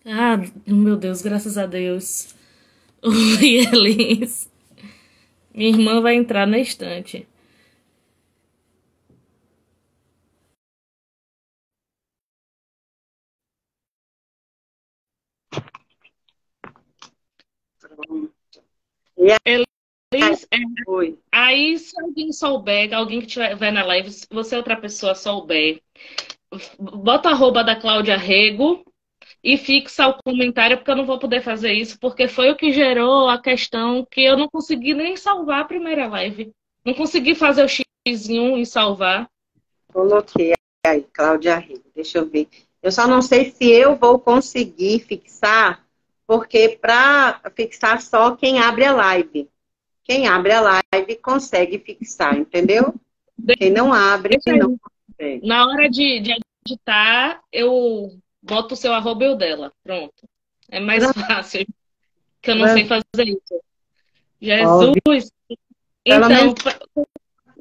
Ah, meu Deus, graças a Deus. Oi, Elis. Minha irmã vai entrar na estante. Pronto. E aí, Elis, foi. aí se alguém souber, alguém que estiver na live, se você outra pessoa souber, bota a arroba da Cláudia Rego e fixa o comentário, porque eu não vou poder fazer isso, porque foi o que gerou a questão que eu não consegui nem salvar a primeira live. Não consegui fazer o xizinho e salvar. Coloquei aí, Cláudia Rego. Deixa eu ver. Eu só não sei se eu vou conseguir fixar, porque para fixar só quem abre a live. Quem abre a live consegue fixar, entendeu? Quem não abre, Deixa não aí. consegue. Na hora de editar, eu boto o seu arroba e o dela. Pronto. É mais Pronto, fácil, que eu não sei fazer isso. óbvio. Jesus! Pelo menos Então,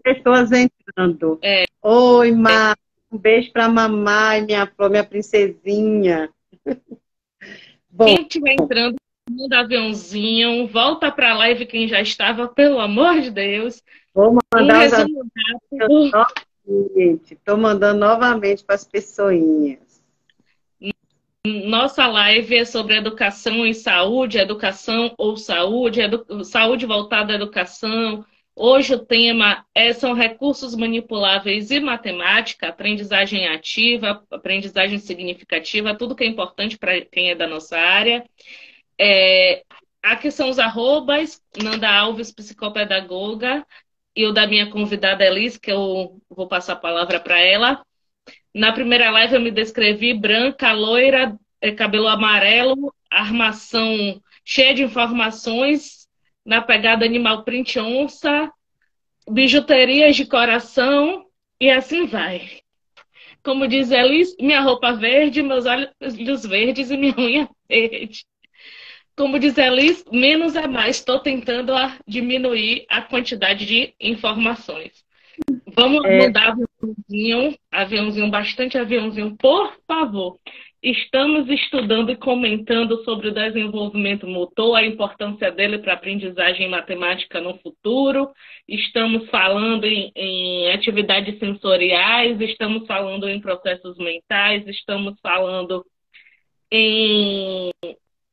pessoas entrando. é, Oi, Mar. Um beijo para mamãe, minha princesinha. Bom, quem estiver entrando, manda aviãozinho, volta para a live quem já estava, pelo amor de Deus. vou Um mandar os resumo rápido. novamente. Estou mandando novamente para as pessoinhas. Nossa live é sobre educação e saúde, educação ou saúde, saúde voltada à educação. Hoje o tema são recursos manipuláveis e matemática, aprendizagem ativa, aprendizagem significativa, tudo que é importante para quem é da nossa área. Aqui são os arrobas, Nanda Alves, psicopedagoga, e o da minha convidada Elis, que eu vou passar a palavra para ela. Na primeira live eu me descrevi branca, loira, cabelo amarelo, armação cheia de informações, na pegada animal print onça, bijuterias de coração e assim vai. Como diz Elis, minha roupa verde, meus olhos verdes e minha unha verde. Como diz Elis, menos é mais. Estou tentando diminuir a quantidade de informações. Vamos É, mandar aviãozinho, bastante aviãozinho, por favor. Estamos estudando e comentando sobre o desenvolvimento motor, a importância dele para a aprendizagem em matemática no futuro. Estamos falando em atividades sensoriais, estamos falando em processos mentais, estamos falando em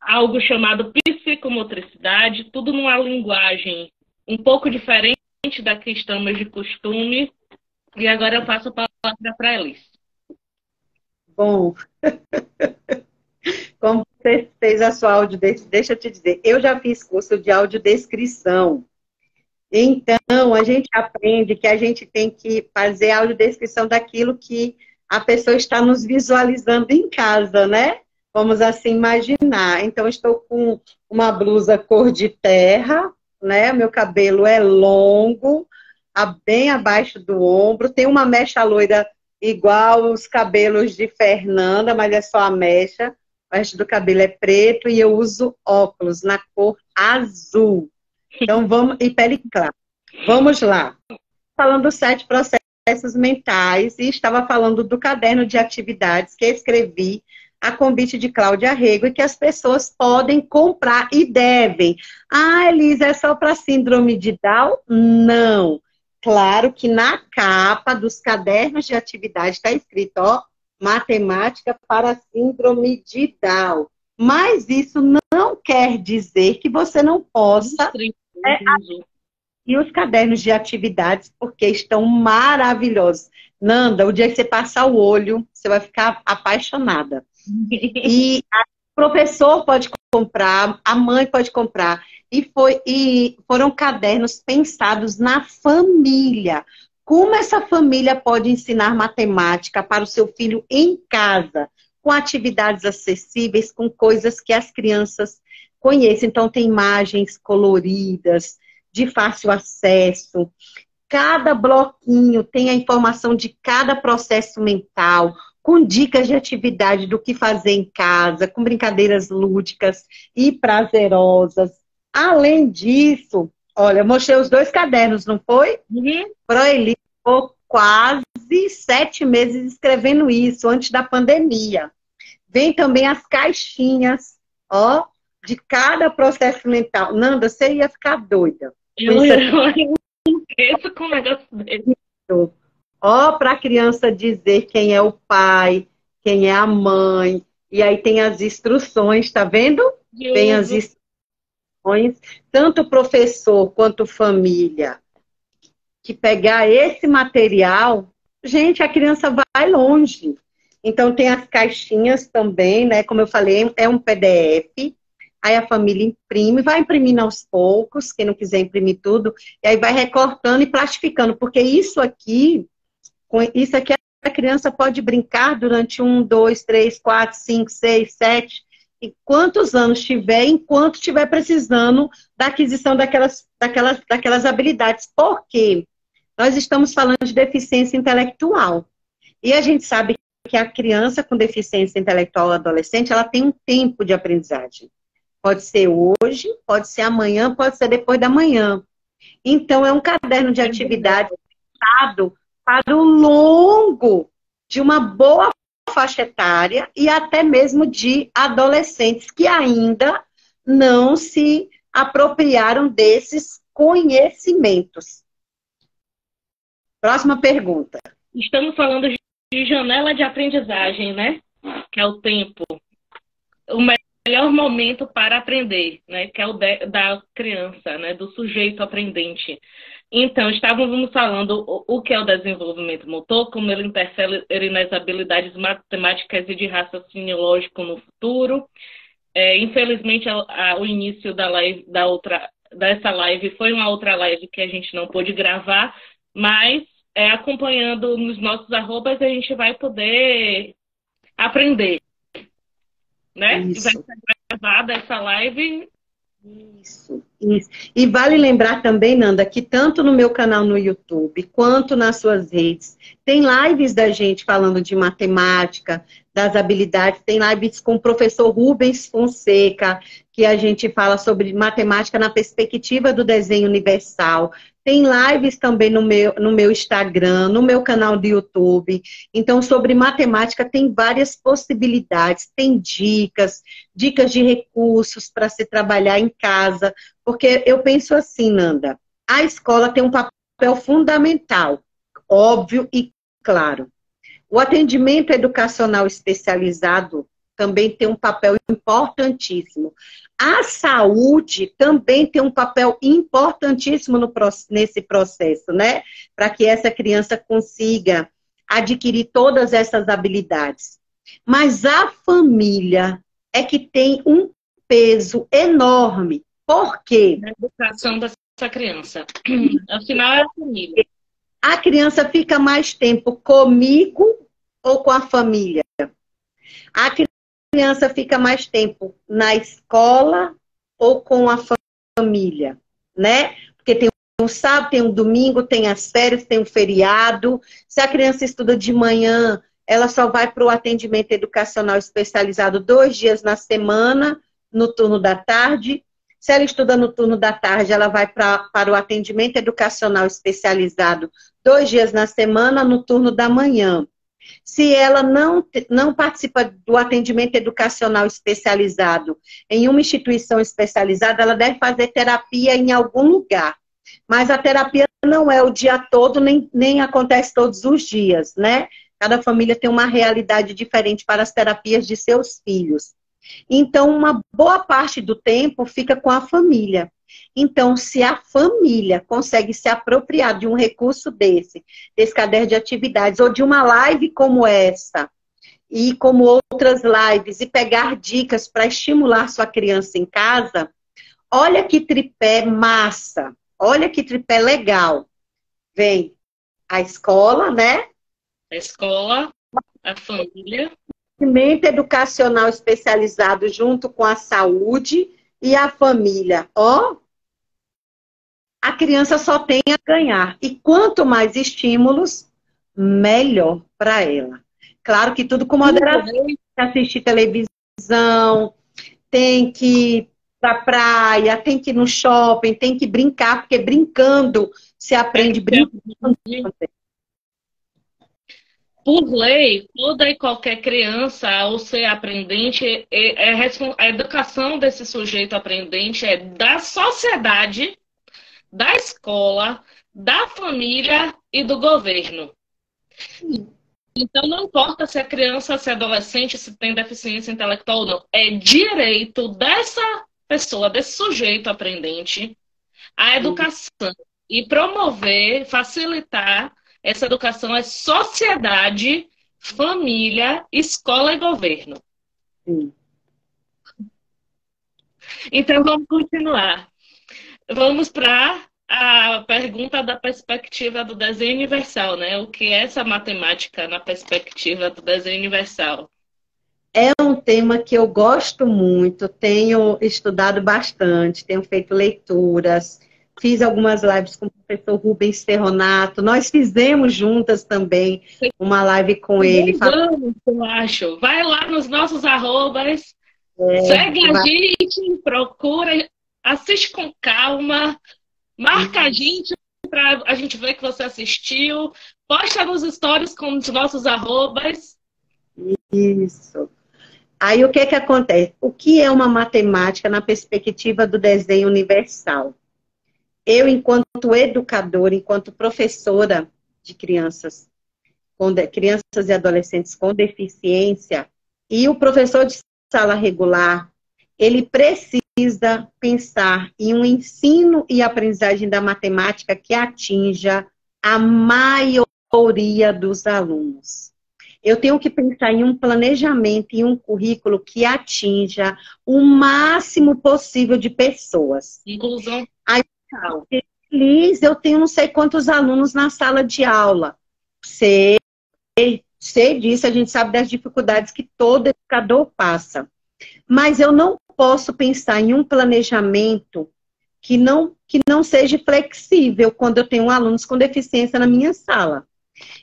algo chamado psicomotricidade, tudo numa linguagem um pouco diferente da que estamos de costume. E agora eu passo a palavra para a Elis. bom, como você fez a sua audiodescrição, deixa eu te dizer, eu já fiz curso de audiodescrição. Então, a gente aprende que a gente tem que fazer a audiodescrição daquilo que a pessoa está nos visualizando em casa, né? Vamos assim imaginar. Então, estou com uma blusa cor de terra, né? Meu cabelo é longo, bem abaixo do ombro, tem uma mecha loira igual os cabelos de Fernanda, mas é só a mecha. O resto do cabelo é preto e eu uso óculos na cor azul. Então, vamos, e pele clara. Vamos lá. Falando dos 7 processos mentais, e estava falando do caderno de atividades que escrevi a convite de Cláudia Rego e que as pessoas podem comprar e devem. Ah, Elisa, é só para síndrome de Down? Não. Claro que na capa dos cadernos de atividade está escrito, ó, matemática para síndrome de Down. Mas isso não quer dizer que você não possa. Entendi. E os cadernos de atividades, porque estão maravilhosos. Nanda, o dia que você passar o olho, você vai ficar apaixonada. E o professor pode comprar, a mãe pode comprar. E foram cadernos pensados na família. Como essa família pode ensinar matemática para o seu filho em casa, com atividades acessíveis, com coisas que as crianças conhecem. Então, tem imagens coloridas, de fácil acesso. Cada bloquinho tem a informação de cada processo mental, com dicas de atividade do que fazer em casa, com brincadeiras lúdicas e prazerosas. Além disso, olha, eu mostrei os 2 cadernos, não foi? Uhum. Proeli ficou quase 7 meses escrevendo isso, antes da pandemia. Vem também as caixinhas, ó, de cada processo mental. Nanda, você ia ficar doida com Eu isso aqui. enlouqueço com um negócio desse. Ó, para a criança dizer quem é o pai, quem é a mãe. E aí tem as instruções, tá vendo? De Tem as uso. instruções, tanto o professor quanto família, que pegar esse material, gente, a criança vai longe. Então tem as caixinhas também, né? Como eu falei, é um PDF. Aí a família imprime, vai imprimindo aos poucos, quem não quiser imprimir tudo, e aí vai recortando e plastificando, porque isso aqui a criança pode brincar durante 1, 2, 3, 4, 5, 6, 7, e quantos anos tiver, enquanto estiver precisando da aquisição daquelas habilidades. Por quê? Nós estamos falando de deficiência intelectual. E a gente sabe que a criança com deficiência intelectual, adolescente, ela tem um tempo de aprendizagem. Pode ser hoje, pode ser amanhã, pode ser depois da manhã. Então, é um caderno de atividade pensado para o longo de uma boa faixa etária e até mesmo de adolescentes que ainda não se apropriaram desses conhecimentos. Próxima pergunta. Estamos falando de janela de aprendizagem, né? Que é o tempo. O melhor momento para aprender, né? Que é o da criança, né? Do sujeito aprendente. Então, estávamos falando o que é o desenvolvimento motor, como ele interfere nas habilidades matemáticas e de raciocínio lógico no futuro. Infelizmente, o início da live, dessa live foi uma outra live que a gente não pôde gravar, mas acompanhando nos nossos arrobas a gente vai poder aprender, né? E vai Isso. ser gravada essa live. Isso. E vale lembrar também, Nanda, que tanto no meu canal no YouTube, quanto nas suas redes, tem lives da gente falando de matemática, das habilidades, tem lives com o professor Rubens Fonseca, que a gente fala sobre matemática na perspectiva do desenho universal. Tem lives também no meu Instagram, no meu canal do YouTube. Então, sobre matemática tem várias possibilidades, tem dicas de recursos para se trabalhar em casa, porque eu penso assim, Nanda, a escola tem um papel fundamental, óbvio e claro. O atendimento educacional especializado também tem um papel importantíssimo. A saúde também tem um papel importantíssimo nesse processo, né? Para que essa criança consiga adquirir todas essas habilidades. Mas a família é que tem um peso enorme. Por quê? Na educação dessa criança. Afinal, é a família. A criança fica mais tempo comigo ou com a família? A criança fica mais tempo na escola ou com a família, né? Porque tem um sábado, tem um domingo, tem as férias, tem um feriado. Se a criança estuda de manhã, ela só vai para o atendimento educacional especializado 2 dias na semana, no turno da tarde. Se ela estuda no turno da tarde, ela vai para o atendimento educacional especializado 2 dias na semana, no turno da manhã. Se ela não participa do atendimento educacional especializado em uma instituição especializada, ela deve fazer terapia em algum lugar. Mas a terapia não é o dia todo, nem acontece todos os dias, né? Cada família tem uma realidade diferente para as terapias de seus filhos. Então, uma boa parte do tempo fica com a família. Então, se a família consegue se apropriar de um recurso desse caderno de atividades, ou de uma live como essa, e como outras lives, e pegar dicas para estimular sua criança em casa, olha que tripé massa, olha que tripé legal. Vem a escola, né? A escola, a família. Atendimento educacional especializado junto com a saúde e a família. Ó, a criança só tem a ganhar. E quanto mais estímulos, melhor para ela. Claro que tudo com moderação. Tem que assistir televisão, tem que ir para praia, tem que ir no shopping, tem que brincar, porque brincando se aprende brincando. Por lei, toda e qualquer criança, ao ser aprendente, a educação desse sujeito aprendente é da sociedade, da escola, da família e do governo. Então, não importa se é criança, se é adolescente, se tem deficiência intelectual ou não. É direito dessa pessoa, desse sujeito aprendente, a educação. E promover, facilitar essa educação é sociedade, família, escola e governo. Sim. Então, vamos continuar. Vamos para a pergunta da perspectiva do desenho universal, né? O que é essa matemática na perspectiva do desenho universal? É um tema que eu gosto muito, tenho estudado bastante, tenho feito leituras, fiz algumas lives com o professor Rubens Ferronato, nós fizemos juntas também uma live com ele. Vamos, eu acho. Vai lá nos nossos arrobas, segue a gente, procura, assiste com calma, marca a gente para a gente ver que você assistiu, posta nos stories com os nossos arrobas. Isso. Aí o que que acontece? O que é uma matemática na perspectiva do desenho universal? Eu, enquanto educadora, enquanto professora de crianças e adolescentes com deficiência, e o professor de sala regular, ele precisa pensar em um ensino e aprendizagem da matemática que atinja a maioria dos alunos. Eu tenho que pensar em um planejamento e um currículo que atinja o máximo possível de pessoas. Inclusão. Aí, feliz, eu tenho não sei quantos alunos na sala de aula. Sei disso, a gente sabe das dificuldades que todo educador passa. Mas eu não posso pensar em um planejamento que não seja flexível quando eu tenho alunos com deficiência na minha sala.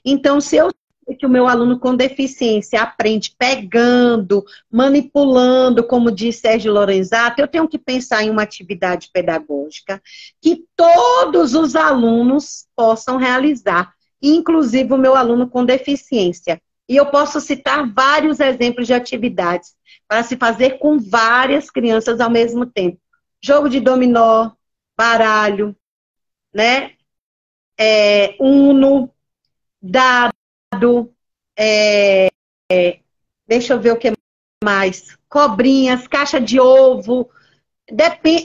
Então, se eu sei que o meu aluno com deficiência aprende pegando, manipulando, como diz Sérgio Lorenzato, eu tenho que pensar em uma atividade pedagógica que todos os alunos possam realizar, inclusive o meu aluno com deficiência. E eu posso citar vários exemplos de atividades para se fazer com várias crianças ao mesmo tempo. Jogo de dominó, baralho, né? Uno, dado, deixa eu ver o que mais. Cobrinhas, caixa de ovo.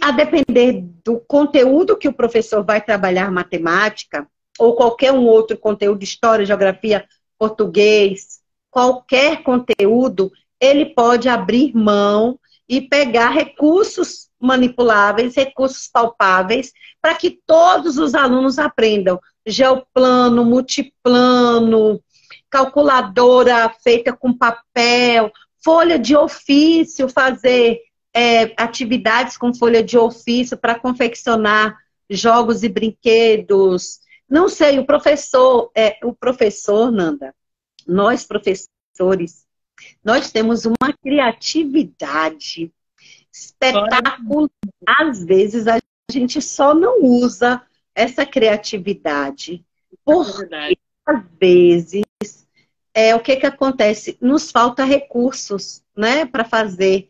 A depender do conteúdo que o professor vai trabalhar matemática, ou qualquer um outro conteúdo, história, geografia, português, qualquer conteúdo, ele pode abrir mão e pegar recursos manipuláveis, recursos palpáveis, para que todos os alunos aprendam. Geoplano, multiplano, calculadora feita com papel, folha de ofício, fazer atividades com folha de ofício para confeccionar jogos e brinquedos. Não sei, o professor, Nanda, nós professores, nós temos uma criatividade espetacular. Às vezes a gente só não usa essa criatividade. Porque, às vezes, o que acontece? Nos falta recursos, né, para fazer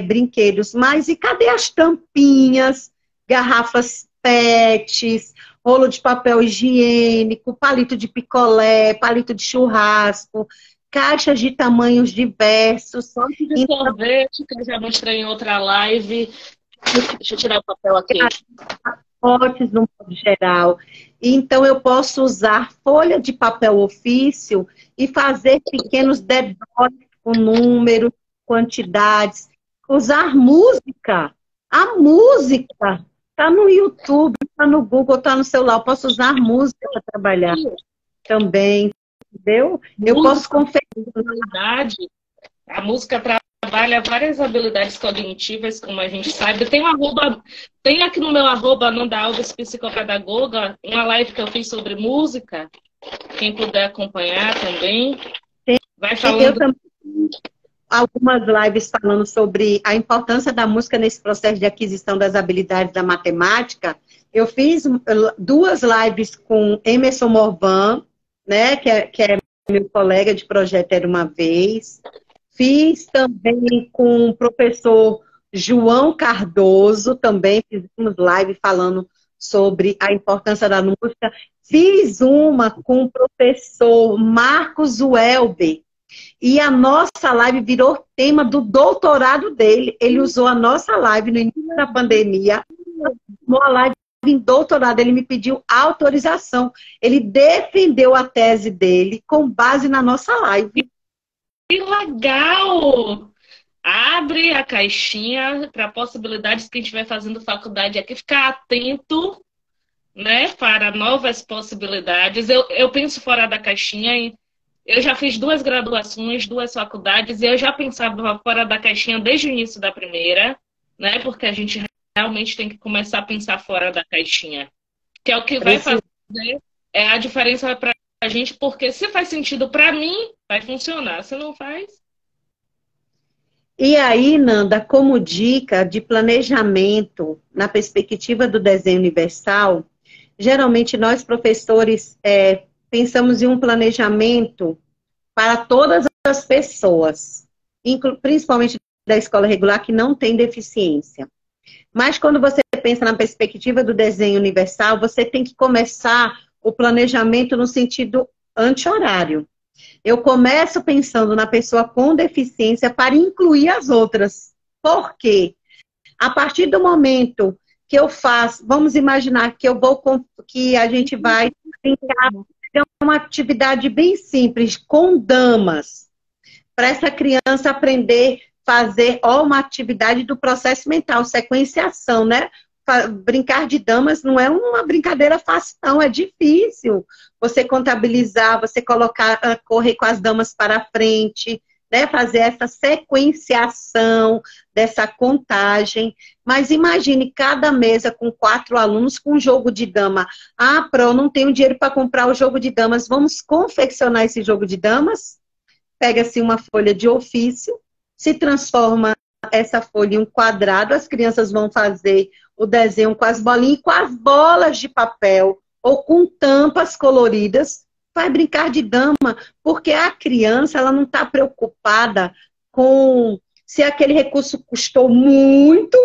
brinquedos. Mas e cadê as tampinhas, garrafas PETs, rolo de papel higiênico, palito de picolé, palito de churrasco, caixas de tamanhos diversos. Fonte de sorvete, que eu já mostrei em outra live. Deixa eu tirar o papel aqui. Potes no modo geral. Então, eu posso usar folha de papel ofício e fazer pequenos dedotes com números, quantidades. Usar música. A música está no YouTube, está no Google, está no celular. Eu posso usar música para trabalhar também. Entendeu? Eu posso confeccionar. A música trabalha várias habilidades cognitivas, como a gente sabe. Tem aqui no meu arroba, Nanda Alves Psicopedagoga, uma live que eu fiz sobre música. Quem puder acompanhar também. Vai falando. Eu também algumas lives falando sobre a importância da música nesse processo de aquisição das habilidades da matemática. Eu fiz 2 lives com Emerson Morvan, né, que é meu colega de projeto Era Uma Vez. Fiz também com o professor João Cardoso, também fizemos live falando sobre a importância da música. Fiz uma com o professor Marcos Welber, e a nossa live virou tema do doutorado dele. Ele usou a nossa live no início da pandemia, uma live em doutorado, ele me pediu autorização. Ele defendeu a tese dele com base na nossa live. Que legal! Abre a caixinha para possibilidades. Quem estiver fazendo faculdade aqui, ficar atento, né, para novas possibilidades. Eu penso fora da caixinha. Eu já fiz 2 graduações, 2 faculdades, e eu já pensava fora da caixinha desde o início da primeira, né? Porque a gente realmente tem que começar a pensar fora da caixinha. Que é o que vai fazer a diferença para a gente, porque se faz sentido para mim, vai funcionar. Se não faz... E aí, Nanda, como dica de planejamento na perspectiva do desenho universal, geralmente nós, professores, pensamos em um planejamento para todas as pessoas, principalmente da escola regular que não tem deficiência. Mas quando você pensa na perspectiva do desenho universal, você tem que começar o planejamento no sentido anti-horário. Eu começo pensando na pessoa com deficiência para incluir as outras. Por quê? A partir do momento que eu faço, vamos imaginar que a gente vai brincar, uma atividade bem simples, com damas, para essa criança aprender a fazer uma atividade do processo mental, sequenciação, né? Brincar de damas não é uma brincadeira fácil, não, é difícil. Você contabilizar, você correr com as damas para frente, né? Fazer essa sequenciação dessa contagem. Mas imagine cada mesa com 4 alunos com um jogo de dama. Ah, Pro, não tenho dinheiro para comprar o jogo de damas. Vamos confeccionar esse jogo de damas? Pega-se uma folha de ofício, se transforma essa folha em um quadrado, as crianças vão fazer o desenho com as bolinhas, com as bolas de papel ou com tampas coloridas, vai brincar de dama, porque a criança ela não está preocupada com se aquele recurso custou muito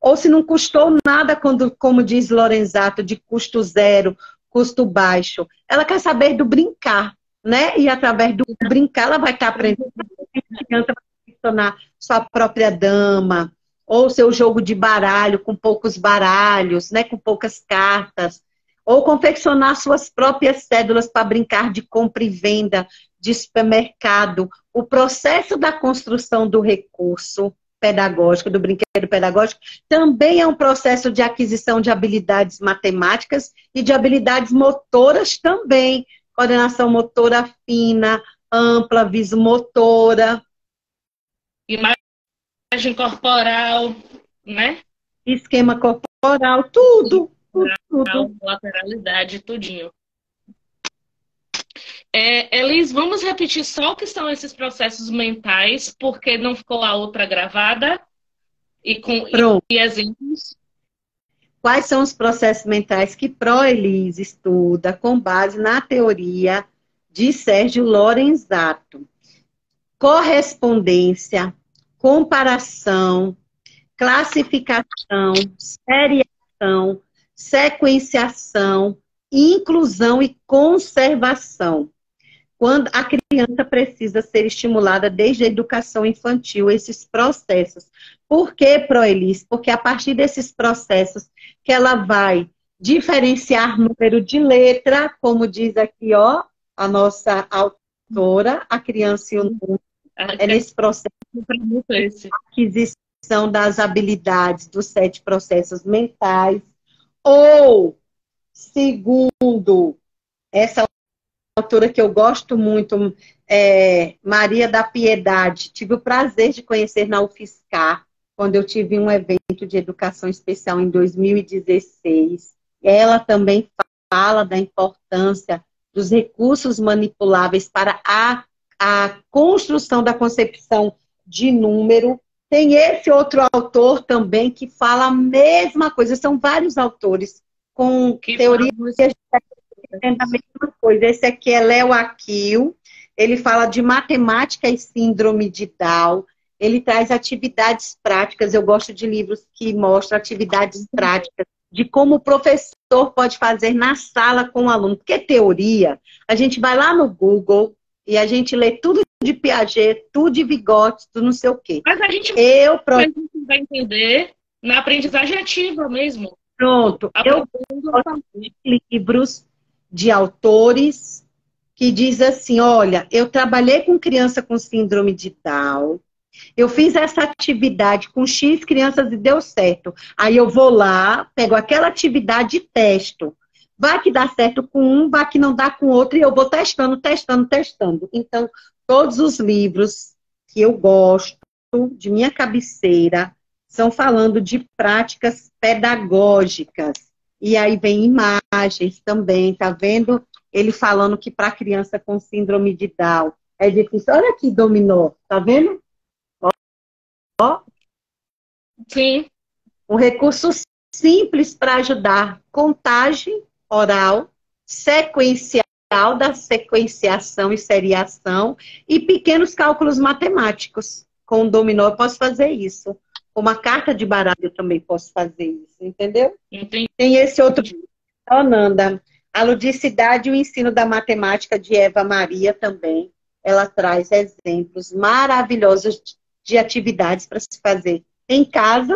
ou se não custou nada, como diz Lorenzato, de custo zero, custo baixo. Ela quer saber do brincar, né? E através do brincar ela vai estar aprendendo. A criança vai funcionar sua própria dama, ou seu jogo de baralho com poucos baralhos, né, com poucas cartas, ou confeccionar suas próprias cédulas para brincar de compra e venda, de supermercado. O processo da construção do recurso pedagógico, do brinquedo pedagógico, também é um processo de aquisição de habilidades matemáticas e de habilidades motoras também. Coordenação motora fina, ampla, visomotora. Imagem corporal, né? Esquema corporal, tudo. Lateralidade, tudinho. Elis, vamos repetir só o que são esses processos mentais, porque não ficou a outra gravada e exemplos. Quais são os processos mentais que Pro-Elis estuda com base na teoria de Sérgio Lorenzato? Correspondência, comparação, classificação, seriação, sequenciação, inclusão e conservação. Quando a criança precisa ser estimulada desde a educação infantil, esses processos. Por que, Pro-Elis? Porque a partir desses processos que ela vai diferenciar número de letra, como diz aqui, ó, a nossa autora, a criança e o número. É nesse processo de aquisição das habilidades dos 7 processos mentais. Ou, segundo essa autora que eu gosto muito, Maria da Piedade, tive o prazer de conhecer na UFSCar, quando eu tive um evento de educação especial em 2016. Ela também fala da importância dos recursos manipuláveis para a construção da concepção de número. Tem esse outro autor também que fala a mesma coisa. São vários autores com teorias da mesma coisa. Esse aqui é Léo Aquil, ele fala de matemática e síndrome de Down, ele traz atividades práticas, eu gosto de livros que mostram atividades práticas, de como o professor pode fazer na sala com o aluno, porque teoria, a gente vai lá no Google e a gente lê tudo de Piaget, tudo de Vygotsky, tudo não sei o quê. Mas a gente vai entender na aprendizagem ativa mesmo. Pronto, eu gosto de livros de autores que diz assim, olha, eu trabalhei com criança com síndrome de Down, eu fiz essa atividade com X crianças e deu certo. Aí eu vou lá, pego aquela atividade e testo. Vai que dá certo com um, vai que não dá com outro, e eu vou testando, testando, testando. Então, todos os livros que eu gosto, de minha cabeceira, são falando de práticas pedagógicas. E aí vem imagens também, tá vendo? Ele falando que para criança com síndrome de Down é difícil. Olha aqui, dominó, tá vendo? Ó. Sim. Um recurso simples para ajudar. Contagem oral, sequencial da sequenciação e seriação e pequenos cálculos matemáticos. Com o dominó eu posso fazer isso. Com uma carta de baralho eu também posso fazer isso, entendeu? Entendi. Tem esse outro, Nanda, a ludicidade e o ensino da matemática de Eva Maria também. Ela traz exemplos maravilhosos de atividades para se fazer em casa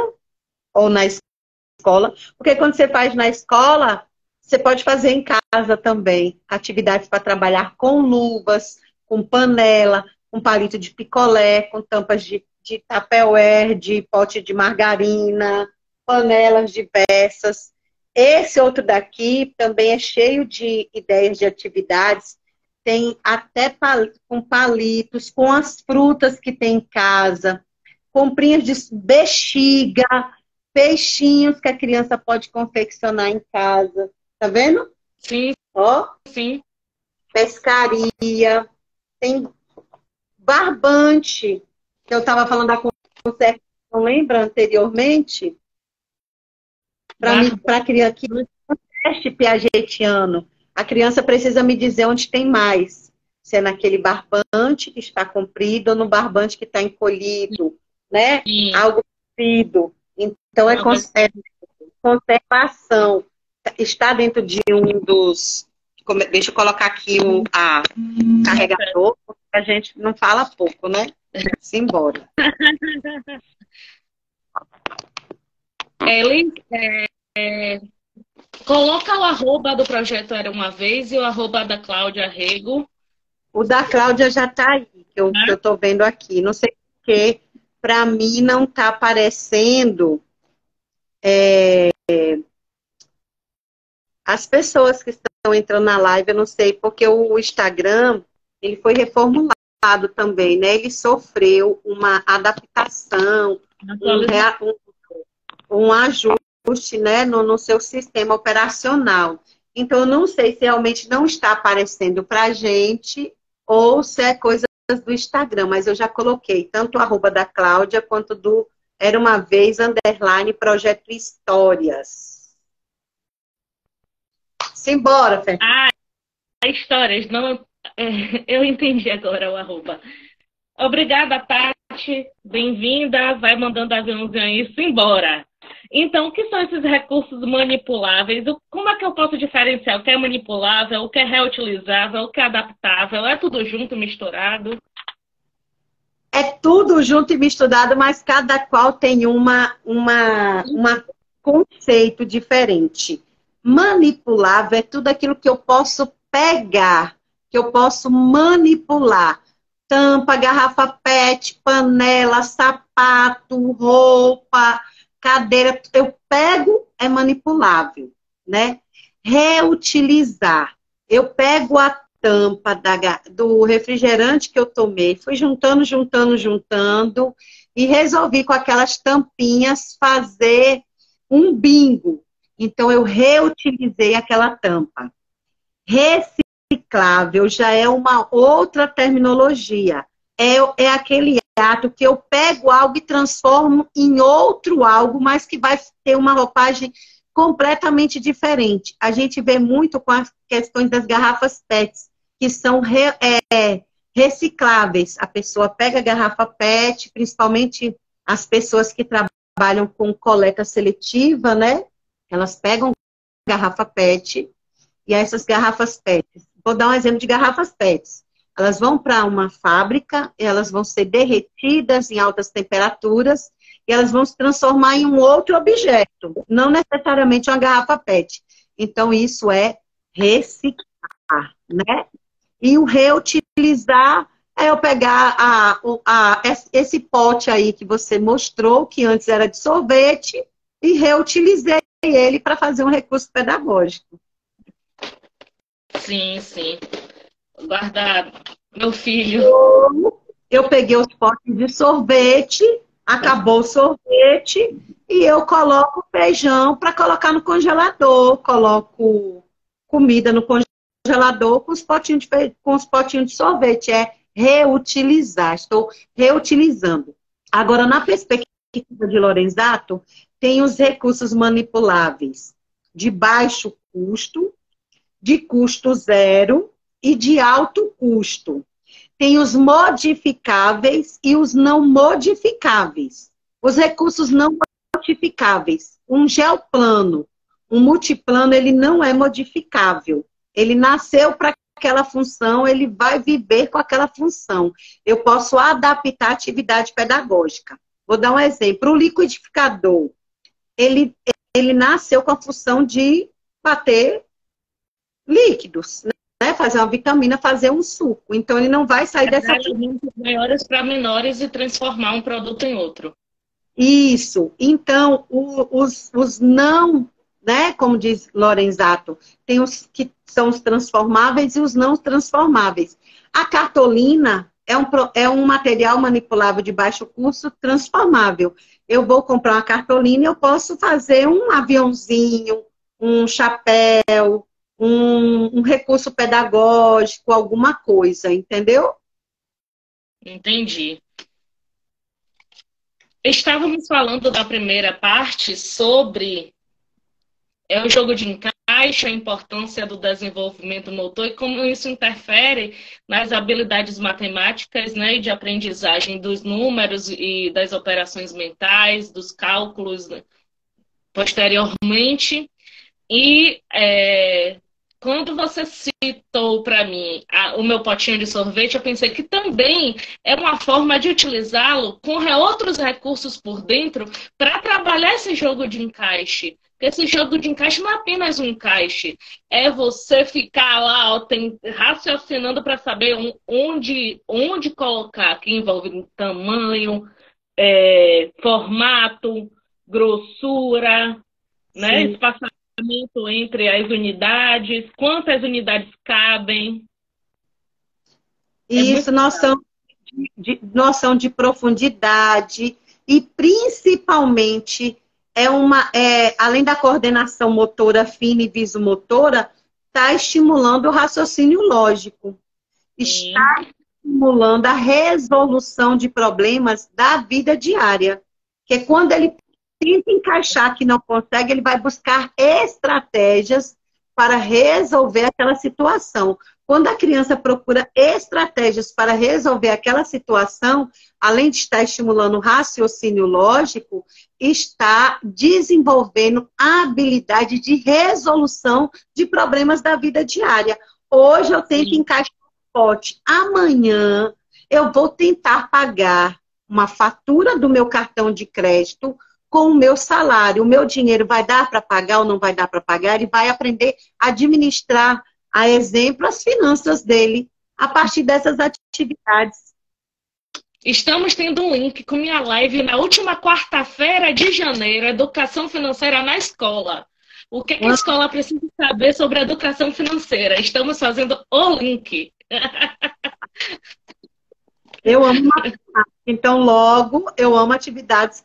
ou na escola. Porque quando você faz na escola, você pode fazer em casa também. Atividades para trabalhar com luvas, com panela, com palito de picolé, com tampas de tupperware, de pote de margarina, panelas diversas. Esse outro daqui também é cheio de ideias de atividades. Tem até com palitos, com as frutas que tem em casa, comprinhas de bexiga, peixinhos que a criança pode confeccionar em casa. Tá vendo? Sim. Ó. Sim. Pescaria. Tem barbante, que eu estava falando da conversa, não lembra anteriormente? Para criança que não teste piagetiano, a criança precisa me dizer onde tem mais. Se é naquele barbante que está comprido ou no barbante que está encolhido, né? Sim. Algo comprido. Então, é conservação. Está dentro de um dos... Deixa eu colocar aqui o carregador, porque a gente não fala pouco, né? Simbora. Coloca o arroba do Projeto Era Uma Vez e o arroba da Cláudia Rego. O da Cláudia já está aí, que eu estou vendo aqui. Não sei porque, para mim, não está aparecendo as pessoas que estão entrando na live, eu não sei, porque o Instagram, ele foi reformulado também, né? Ele sofreu uma adaptação, um ajuste, né, no seu sistema operacional. Então, eu não sei se realmente não está aparecendo para a gente ou se é coisa do Instagram, mas eu já coloquei tanto o arroba da Cláudia quanto do Era Uma Vez, _ Projeto Histórias. Simbora, Fernanda. Histórias, não, eu entendi agora o arroba. Obrigada, Tati, bem-vinda, vai mandando aviãozinho aí, simbora. Então, o que são esses recursos manipuláveis? Como é que eu posso diferenciar o que é manipulável, o que é reutilizável, o que é adaptável? É tudo junto, misturado? É tudo junto e misturado, mas cada qual tem um conceito diferente. Manipulável é tudo aquilo que eu posso pegar, que eu posso manipular. Tampa, garrafa PET, panela, sapato, roupa, cadeira, eu pego, é manipulável, né? Reutilizar. Eu pego a tampa do refrigerante que eu tomei, fui juntando e resolvi com aquelas tampinhas fazer um bingo. Então, eu reutilizei aquela tampa. Reciclável já é uma outra terminologia. É aquele ato que eu pego algo e transformo em outro algo, mas que vai ter uma roupagem completamente diferente. A gente vê muito com as questões das garrafas PETs, que são recicláveis. A pessoa pega a garrafa PET, principalmente as pessoas que trabalham com coleta seletiva, né? Elas pegam garrafa PET e essas garrafas PET, vou dar um exemplo de garrafas PET. Elas vão para uma fábrica, elas vão ser derretidas em altas temperaturas e elas vão se transformar em um outro objeto, não necessariamente uma garrafa PET. Então, isso é reciclar, né? E o reutilizar é eu pegar esse pote aí que você mostrou, que antes era de sorvete, e reutilizei ele para fazer um recurso pedagógico. Sim, sim. Guardar meu filho. Eu peguei os potes de sorvete, acabou o sorvete, e eu coloco feijão para colocar no congelador, coloco comida no congelador com os potinhos de sorvete. É reutilizar, estou reutilizando. Agora, na perspectiva de Lorenzato, tem os recursos manipuláveis de baixo custo, de custo zero e de alto custo. Tem os modificáveis e os não modificáveis. Os recursos não modificáveis. Um geoplano, um multiplano, ele não é modificável. Ele nasceu para aquela função, ele vai viver com aquela função. Eu posso adaptar a atividade pedagógica. Vou dar um exemplo. O liquidificador, ele nasceu com a função de bater líquidos, né? Fazer uma vitamina, fazer um suco. Então, ele não vai sair dessa... alimentos maiores para menores e transformar um produto em outro. Isso. Então, os não, né? Como diz Lorenzato, tem os que são os transformáveis e os não transformáveis. A cartolina é um material manipulável de baixo custo transformável. Eu vou comprar uma cartolina e eu posso fazer um aviãozinho, um chapéu, um recurso pedagógico, alguma coisa, entendeu? Entendi. Estávamos falando da primeira parte sobre o jogo de encaixe, a importância do desenvolvimento motor e como isso interfere nas habilidades matemáticas, né, e de aprendizagem dos números e das operações mentais, dos cálculos, né, posteriormente. E quando você citou para mim o meu potinho de sorvete, eu pensei que também é uma forma de utilizá-lo com outros recursos por dentro para trabalhar esse jogo de encaixe. Porque esse jogo de encaixe não é apenas um encaixe, é você ficar lá ó, raciocinando para saber onde colocar, que envolve tamanho, formato, grossura, né, espaçamento entre as unidades, quantas unidades cabem. Isso, noção de profundidade e principalmente além da coordenação motora fina e visomotora, está estimulando o raciocínio lógico. Está estimulando a resolução de problemas da vida diária. Que quando ele tenta encaixar que não consegue, ele vai buscar estratégias para resolver aquela situação. Quando a criança procura estratégias para resolver aquela situação, além de estar estimulando o raciocínio lógico, está desenvolvendo a habilidade de resolução de problemas da vida diária. Hoje eu tenho que encaixar o pote. Amanhã eu vou tentar pagar uma fatura do meu cartão de crédito com o meu salário. O meu dinheiro vai dar para pagar ou não vai dar para pagar? Ele vai aprender a administrar, a exemplo, as finanças dele a partir dessas atividades. Estamos tendo um link com minha live na última quarta-feira de janeiro, Educação Financeira na Escola. O que a escola precisa saber sobre educação financeira? Estamos fazendo o link. Eu amo matemática, então logo eu amo atividades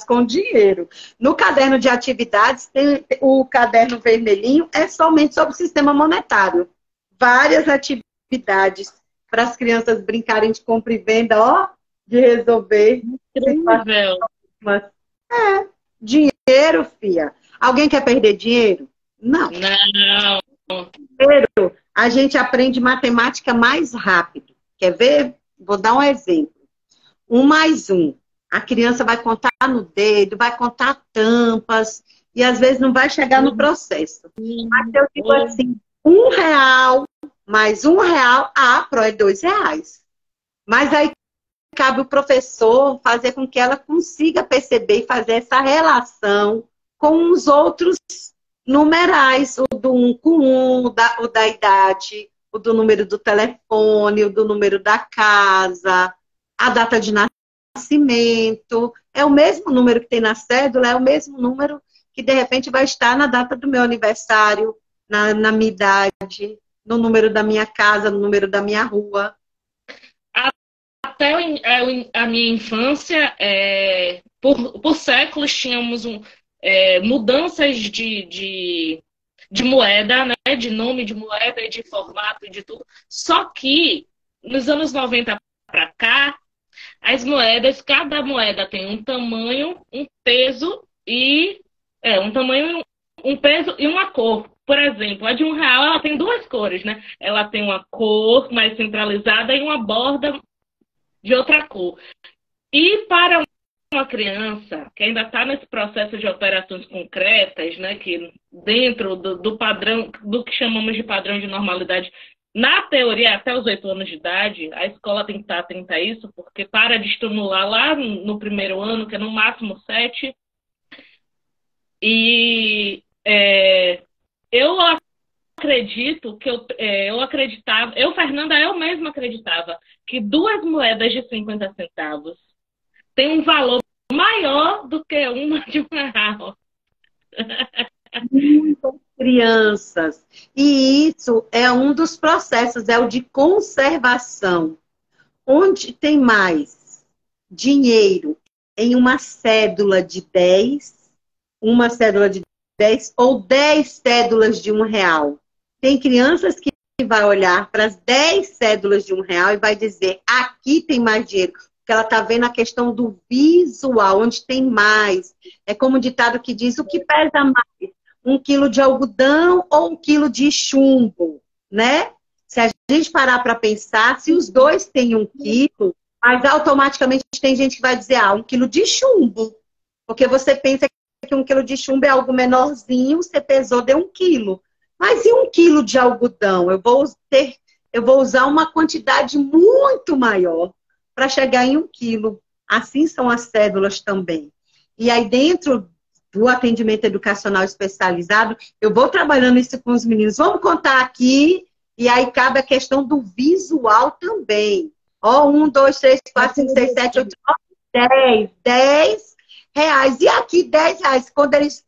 com dinheiro. No caderno de atividades, tem o caderno vermelhinho, é somente sobre o sistema monetário. Várias atividades para as crianças brincarem de compra e venda, ó, de resolver. Incrível. Dinheiro, fia. Alguém quer perder dinheiro? Não. Não. Primeiro, a gente aprende matemática mais rápido. Quer ver? Vou dar um exemplo. 1 mais 1. A criança vai contar no dedo, vai contar tampas, e às vezes não vai chegar no processo. Mas eu digo assim, R$ 1 mais R$ 1, pro é R$ 2. Mas aí cabe o professor fazer com que ela consiga perceber e fazer essa relação com os outros numerais, o do 1 com 1, o da idade, o do número do telefone, o do número da casa, a data de nascimento. É o mesmo número que tem na cédula, é o mesmo número que de repente vai estar na data do meu aniversário, na minha idade, no número da minha casa, no número da minha rua. Até a minha infância, por séculos, tínhamos mudanças de moeda, né? De nome de moeda e de formato e de tudo. Só que, nos anos 90 para cá, as moedas, cada moeda tem um tamanho, um peso e... um tamanho, um peso e uma cor. Por exemplo, a de R$ 1, ela tem duas cores, né? Ela tem uma cor mais centralizada e uma borda de outra cor. E para uma criança que ainda está nesse processo de operações concretas, né, que dentro do padrão, do que chamamos de padrão de normalidade, na teoria, até os 8 anos de idade, a escola tem que estar atenta a isso, porque para de estimular lá no primeiro ano, que é no máximo 7. E eu acredito que eu acreditava, Fernanda, eu mesma acreditava que 2 moedas de 50 centavos têm um valor maior do que uma de R$ 1. Muitas crianças. E isso é um dos processos, é o de conservação. Onde tem mais dinheiro em uma cédula de 10, uma cédula de 10 ou 10 cédulas de R$ 1. Tem crianças que vai olhar para as 10 cédulas de R$ 1 e vai dizer, aqui tem mais dinheiro. Porque ela está vendo a questão do visual, onde tem mais. É como o ditado que diz, o que pesa mais? 1 quilo de algodão ou 1 quilo de chumbo, né? Se a gente parar para pensar, se os dois têm 1 quilo, mas automaticamente tem gente que vai dizer, 1 quilo de chumbo. Porque você pensa que 1 quilo de chumbo é algo menorzinho, você pesou, deu 1 quilo. Mas e 1 quilo de algodão? Eu vou usar uma quantidade muito maior para chegar em 1 quilo. Assim são as cédulas também. E aí dentro do atendimento educacional especializado, eu vou trabalhando isso com os meninos. Vamos contar aqui, e aí cabe a questão do visual também. Ó, 1, 2, 3, 4, 5, 6, 7, 8, 9, 10. R$ 10. E aqui R$ 10. Quando eles,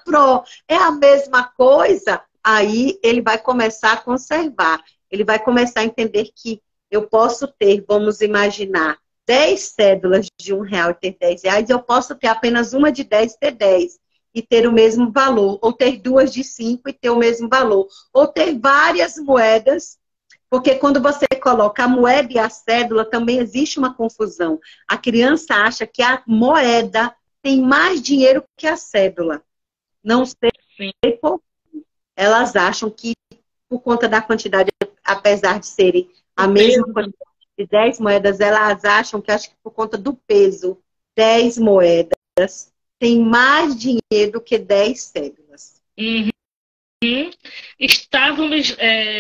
Pro, é a mesma coisa, aí ele vai começar a conservar. Ele vai começar a entender que eu posso ter, vamos imaginar, 10 cédulas de R$ 1 e ter R$ 10, eu posso ter apenas uma de 10 e ter 10 e ter o mesmo valor, ou ter 2 de 5 e ter o mesmo valor, ou ter várias moedas, porque quando você coloca a moeda e a cédula, também existe uma confusão. A criança acha que a moeda tem mais dinheiro que a cédula. Não sei por quê. Elas acham que, por conta da quantidade, apesar de serem a mesma quantidade de 10 moedas, elas acham que, acho que por conta do peso, 10 moedas tem mais dinheiro do que 10 cédulas. Uhum. Estávamos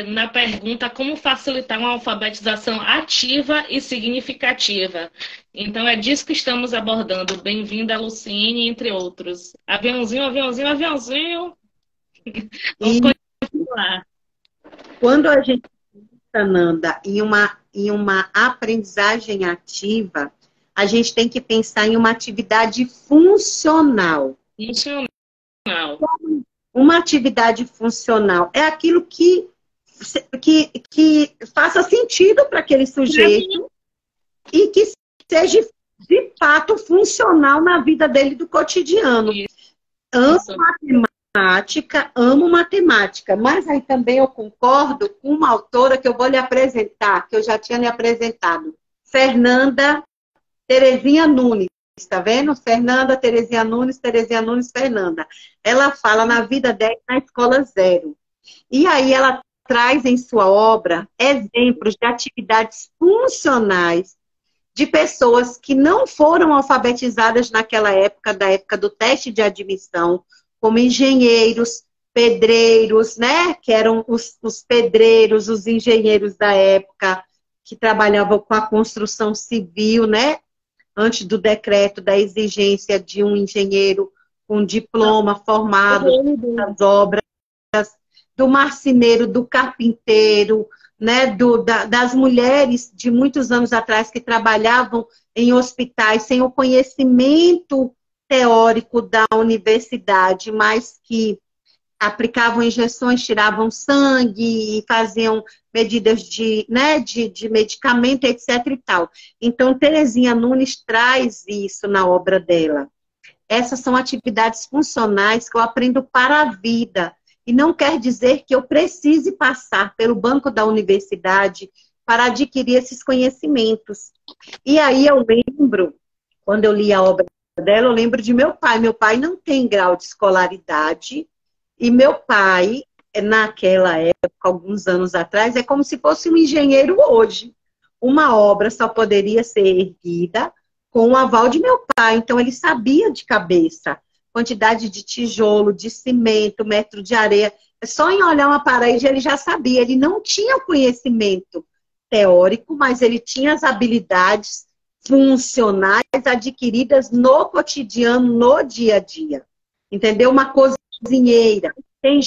na pergunta como facilitar uma alfabetização ativa e significativa. Então é disso que estamos abordando. Bem-vinda, Luciene, entre outros. Aviãozinho, aviãozinho, aviãozinho. Vamos continuar. Quando a gente Nanda, em uma aprendizagem ativa, a gente tem que pensar em uma atividade funcional. Uma atividade funcional é aquilo que faça sentido para aquele sujeito e que seja, de fato, funcional na vida dele do cotidiano. Amo matemática, mas aí também eu concordo com uma autora que eu vou lhe apresentar, que eu já tinha lhe apresentado, Fernanda Terezinha Nunes, está vendo? Fernanda Terezinha Nunes, Fernanda. Ela fala na vida dela na escola 0. E aí ela traz em sua obra exemplos de atividades funcionais de pessoas que não foram alfabetizadas naquela época, da época do teste de admissão, como engenheiros, pedreiros, né? Que eram os pedreiros, os engenheiros da época, que trabalhavam com a construção civil, né? Antes do decreto da exigência de um engenheiro com diploma formado nas obras, do marceneiro, do carpinteiro, né, das mulheres de muitos anos atrás que trabalhavam em hospitais sem o conhecimento teórico da universidade, mas que aplicavam injeções, tiravam sangue e faziam medidas de medicamento, etc. e tal. Então, Terezinha Nunes traz isso na obra dela. Essas são atividades funcionais que eu aprendo para a vida. E não quer dizer que eu precise passar pelo banco da universidade para adquirir esses conhecimentos. E aí eu lembro, quando eu li a obra dela, eu lembro de meu pai. Meu pai não tem grau de escolaridade. E meu pai, naquela época, alguns anos atrás, é como se fosse um engenheiro hoje. Uma obra só poderia ser erguida com o aval de meu pai. Então, ele sabia de cabeça quantidade de tijolo, de cimento, metro de areia. Só em olhar uma parede ele já sabia. Ele não tinha o conhecimento teórico, mas ele tinha as habilidades funcionais adquiridas no cotidiano, no dia a dia. Entendeu? Uma cozinheira. Tem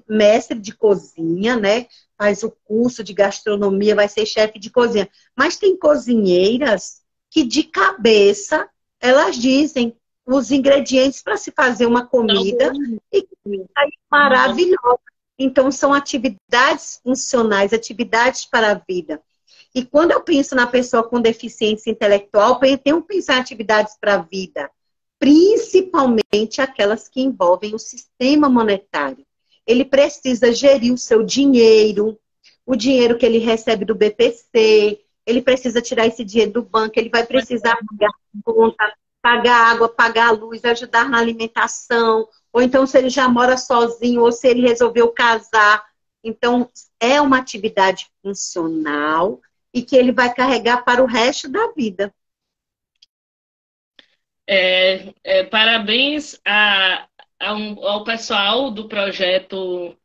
mestre de cozinha, né? Faz o curso de gastronomia, vai ser chefe de cozinha. Mas tem cozinheiras que de cabeça elas dizem os ingredientes para se fazer uma comida e que é maravilhosa. Então, são atividades funcionais, atividades para a vida. E quando eu penso na pessoa com deficiência intelectual, eu tenho que pensar em atividades para a vida, principalmente aquelas que envolvem o sistema monetário. Ele precisa gerir o seu dinheiro, o dinheiro que ele recebe do BPC, ele precisa tirar esse dinheiro do banco, ele vai precisar pagar a conta, pagar água, pagar a luz, ajudar na alimentação, ou então se ele já mora sozinho, ou se ele resolveu casar. Então, é uma atividade funcional e que ele vai carregar para o resto da vida. Parabéns ao pessoal do projeto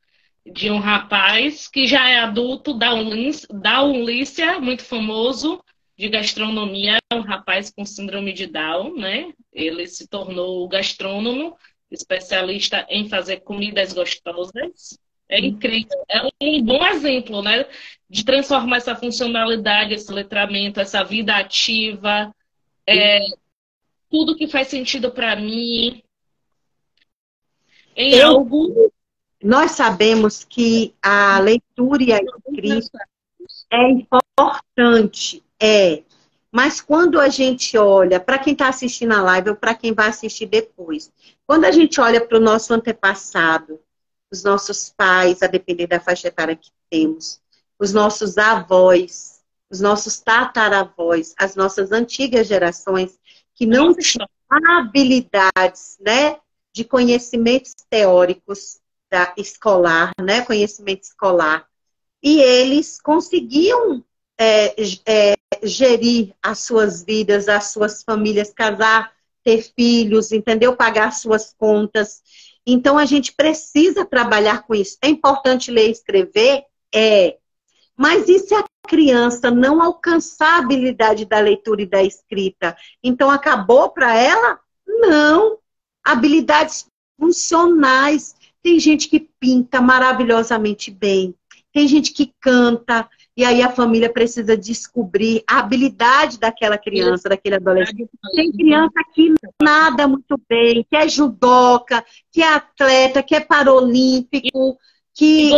de um rapaz que já é adulto, da Unlícia, muito famoso, de gastronomia, um rapaz com síndrome de Down, né? Ele se tornou gastrônomo, especialista em fazer comidas gostosas. É incrível, é um bom exemplo, né? De transformar essa funcionalidade, esse letramento, essa vida ativa, tudo que faz sentido para mim, em algo. Nós sabemos que a leitura e a escrita é importante, mas quando a gente olha, para quem está assistindo a live ou para quem vai assistir depois, quando a gente olha para o nosso antepassado, os nossos pais, a depender da faixa etária que temos, os nossos avós, os nossos tataravós, as nossas antigas gerações, que não tinham habilidades, né, de conhecimentos teóricos escolar, né, conhecimento escolar, e eles conseguiam gerir as suas vidas, as suas famílias, casar, ter filhos, entendeu? Pagar suas contas. Então, a gente precisa trabalhar com isso. É importante ler e escrever? Mas e se a criança não alcançar a habilidade da leitura e da escrita? Então, acabou para ela? Não. Habilidades funcionais. Tem gente que pinta maravilhosamente bem. Tem gente que canta. E aí a família precisa descobrir a habilidade daquela criança, daquele adolescente. Tem criança que nada muito bem, que é judoca, que é atleta, que é paralímpico, que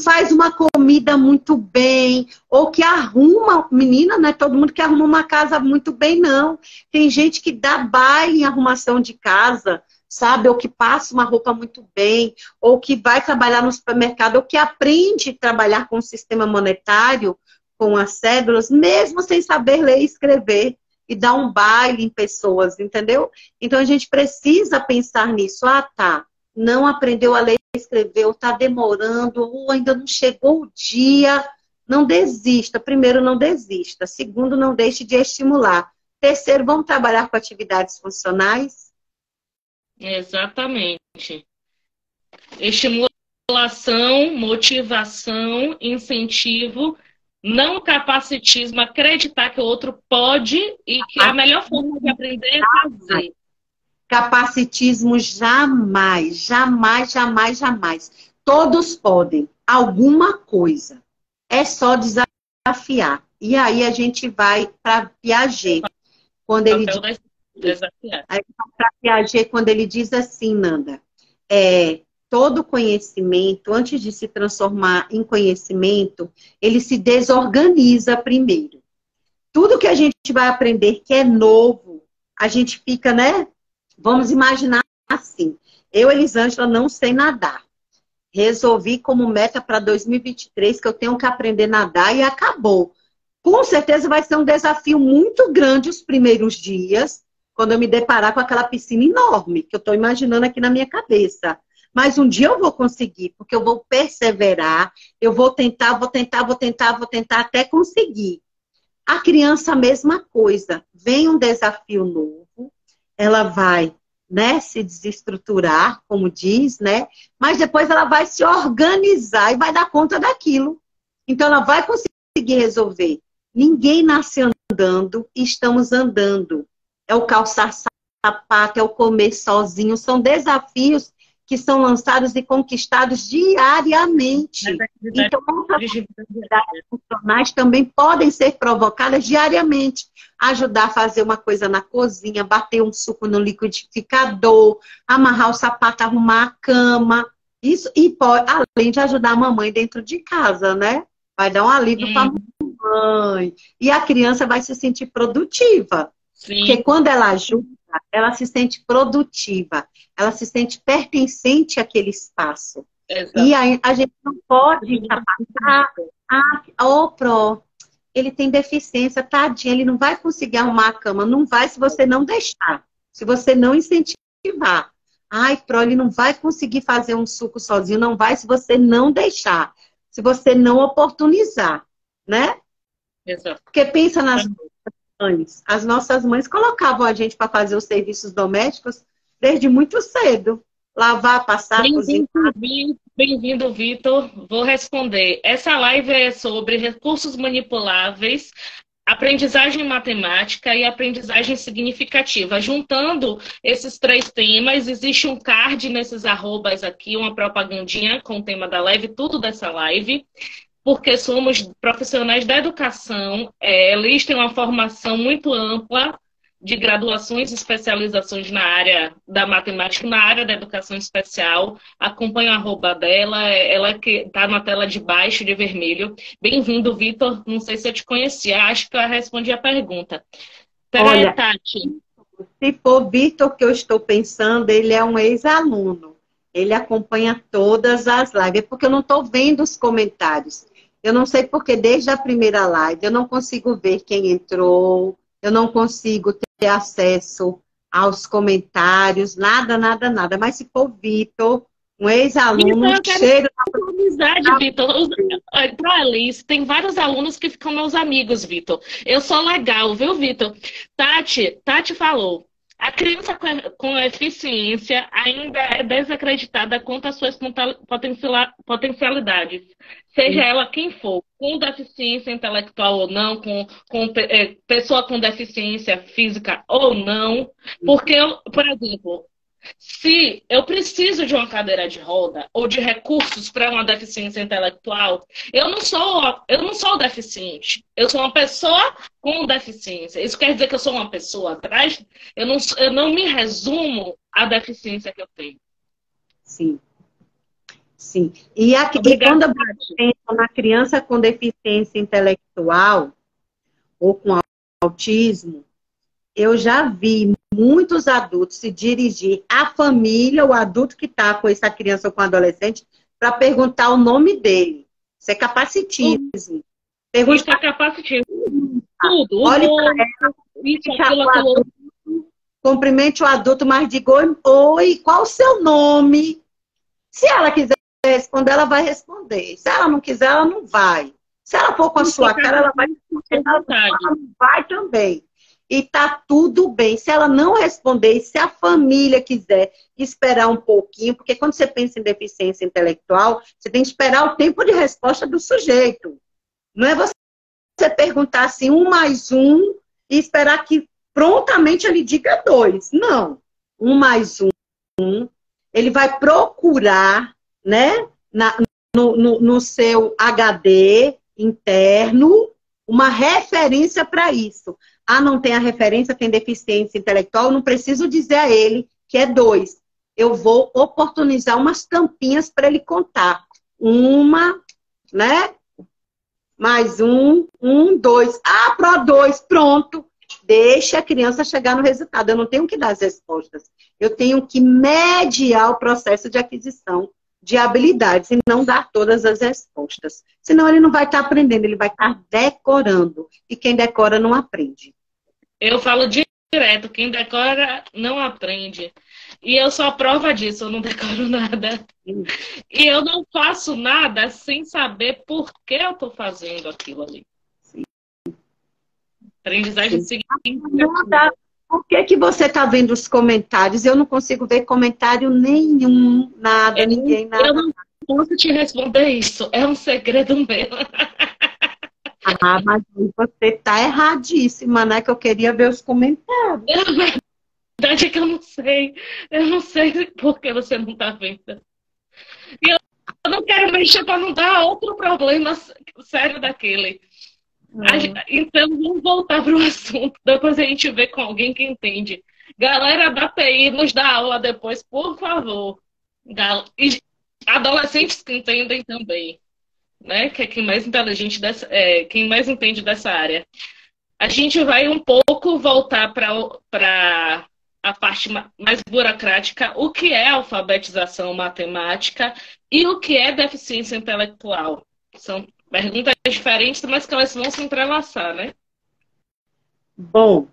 faz uma comida muito bem, ou que arruma, menina, não é todo mundo que arruma uma casa muito bem, não. Tem gente que dá baile em arrumação de casa, sabe? Ou que passa uma roupa muito bem, ou que vai trabalhar no supermercado, ou que aprende a trabalhar com o sistema monetário, com as cédulas, mesmo sem saber ler e escrever. e dar um baile em pessoas, entendeu? Então a gente precisa pensar nisso. Ah, tá, não aprendeu a ler e escrever, ou está demorando, ou ainda não chegou o dia. Não desista. Primeiro, não desista. Segundo, não deixe de estimular. Terceiro, vamos trabalhar com atividades funcionais. Exatamente. Estimulação, motivação, incentivo, não capacitismo, acreditar que o outro pode e que a melhor forma de aprender é fazer. Capacitismo jamais, jamais, jamais, jamais. Todos podem alguma coisa. É só desafiar. E aí a gente vai para Piaget, quando ele diz, para Piaget, quando ele diz assim, Nanda, todo conhecimento, antes de se transformar em conhecimento, ele se desorganiza primeiro. Tudo que a gente vai aprender que é novo, a gente fica, né? Vamos imaginar assim. Eu, Elisângela, não sei nadar. Resolvi como meta para 2023 que eu tenho que aprender a nadar e acabou. Com certeza vai ser um desafio muito grande os primeiros dias, quando eu me deparar com aquela piscina enorme, que eu estou imaginando aqui na minha cabeça. Mas um dia eu vou conseguir, porque eu vou perseverar, eu vou tentar até conseguir. A criança, a mesma coisa. Vem um desafio novo, ela vai, né, se desestruturar, como diz, né? Mas depois ela vai se organizar e vai dar conta daquilo. Então ela vai conseguir resolver. Ninguém nasce andando, estamos andando. É o calçar sapato, é o comer sozinho, são desafios que são lançados e conquistados diariamente. Então, atividades funcionais também podem ser provocadas diariamente. Ajudar a fazer uma coisa na cozinha, bater um suco no liquidificador, amarrar o sapato, arrumar a cama. Isso, e pode, além de ajudar a mamãe dentro de casa, né? Vai dar um alívio para a mamãe. E a criança vai se sentir produtiva. Sim. Porque quando ela ajuda, ela se sente produtiva, ela se sente pertencente àquele espaço. Exato. E aí a gente não pode passar, ele tem deficiência, tadinho, ele não vai conseguir arrumar a cama, não vai se você não deixar, se você não incentivar. Ai, ele não vai conseguir fazer um suco sozinho, não vai se você não deixar, se você não oportunizar, né? Exato. Porque pensa nas mães. As nossas mães colocavam a gente para fazer os serviços domésticos desde muito cedo. Lavar, passar, cozinhar. Bem-vindo, Vitor. Vou responder. Essa live é sobre recursos manipuláveis, aprendizagem matemática e aprendizagem significativa. Juntando esses três temas, existe um card nesses arrobas aqui, uma propagandinha com o tema da live, tudo dessa live. Porque somos profissionais da educação, eles têm uma formação muito ampla de graduações e especializações na área da matemática, na área da educação especial. Acompanho a arroba dela, ela que está na tela de baixo, de vermelho. Bem-vindo, Vitor. Não sei se eu te conhecia, acho que eu respondi a pergunta. Olha, Tati. Se for Vitor que eu estou pensando, ele é um ex-aluno. Ele acompanha todas as lives, porque eu não estou vendo os comentários. Eu não sei porque desde a primeira live eu não consigo ver quem entrou, eu não consigo ter acesso aos comentários, nada. Mas se for Vitor, um ex-aluno, cheiro da amizade, Vitor. Para a Alice, tem vários alunos que ficam meus amigos, Vitor. Eu sou legal, viu, Vitor? Tati falou. A criança com eficiência ainda é desacreditada quanto às suas potencialidades, seja ela quem for, com deficiência intelectual ou não, pessoa com deficiência física ou não, porque, por exemplo, se eu preciso de uma cadeira de roda ou de recursos para uma deficiência intelectual, eu não sou deficiente. Eu sou uma pessoa com deficiência. Isso quer dizer que eu sou uma pessoa atrás? Eu não me resumo à deficiência que eu tenho. Sim. Sim. E quando a gente pensa na criança com deficiência intelectual ou com autismo, eu já vi muitos adultos se dirigir à família, o adulto que está com essa criança ou com adolescente, para perguntar o nome dele. Isso é capacitismo. Isso é capacitismo. Tudo. Olhe para ela, isso, aquilo outro. Cumprimente o adulto, mas diga oi, qual o seu nome? Se ela quiser responder, ela vai responder. Se ela não quiser, ela não vai. Se ela for com a sua cara, ela vai responder. Ela não vai também. E tá tudo bem. Se ela não responder, e se a família quiser esperar um pouquinho, porque quando você pensa em deficiência intelectual, você tem que esperar o tempo de resposta do sujeito. Não é você perguntar assim, 1 mais 1, e esperar que prontamente ele diga 2. Não. 1 mais 1, ele vai procurar, né, no seu HD interno, uma referência para isso. Ah, não tem a referência, tem deficiência intelectual, não preciso dizer a ele que é 2. Eu vou oportunizar umas tampinhas para ele contar. 1, né? Mais 1, 2. Ah, pro 2, pronto. Deixa a criança chegar no resultado. Eu não tenho que dar as respostas. Eu tenho que mediar o processo de aquisição de habilidades e não dar todas as respostas. Senão ele não vai estar aprendendo, ele vai estar decorando. E quem decora não aprende. Eu falo direto, quem decora não aprende. E eu sou a prova disso, eu não decoro nada. E eu não faço nada sem saber por que eu estou fazendo aquilo ali. Sim. Aprendizagem seguinte. Por que você está vendo os comentários? Eu não consigo ver comentário nenhum, nada, ninguém, nada. Eu não posso te responder isso, é um segredo meu. Ah, mas você está erradíssima, né? Que eu queria ver os comentários. A verdade é que eu não sei por que você não está vendo. E eu não quero mexer para não dar outro problema sério daquele. Então, vamos voltar para o assunto. Depois a gente vê com alguém que entende. Galera da TI, nos dá aula depois, por favor. E adolescentes que entendem também, né? Que é quem mais inteligente quem mais entende dessa área. A gente vai um pouco voltar para a parte mais burocrática, o que é alfabetização matemática e o que é deficiência intelectual. São perguntas diferentes, mas que elas vão se entrelaçar, né? Bom,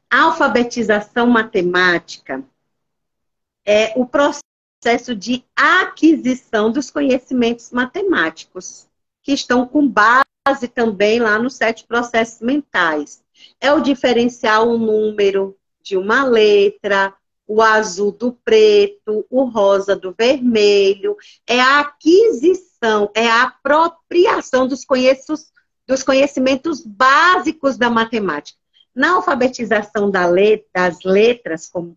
a alfabetização matemática é o processo de aquisição dos conhecimentos matemáticos, que estão com base também lá nos 7 processos mentais. É o diferenciar o número de uma letra, o azul do preto, o rosa do vermelho, é a aquisição, é a apropriação dos conhecimentos básicos da matemática. Na alfabetização das letras, como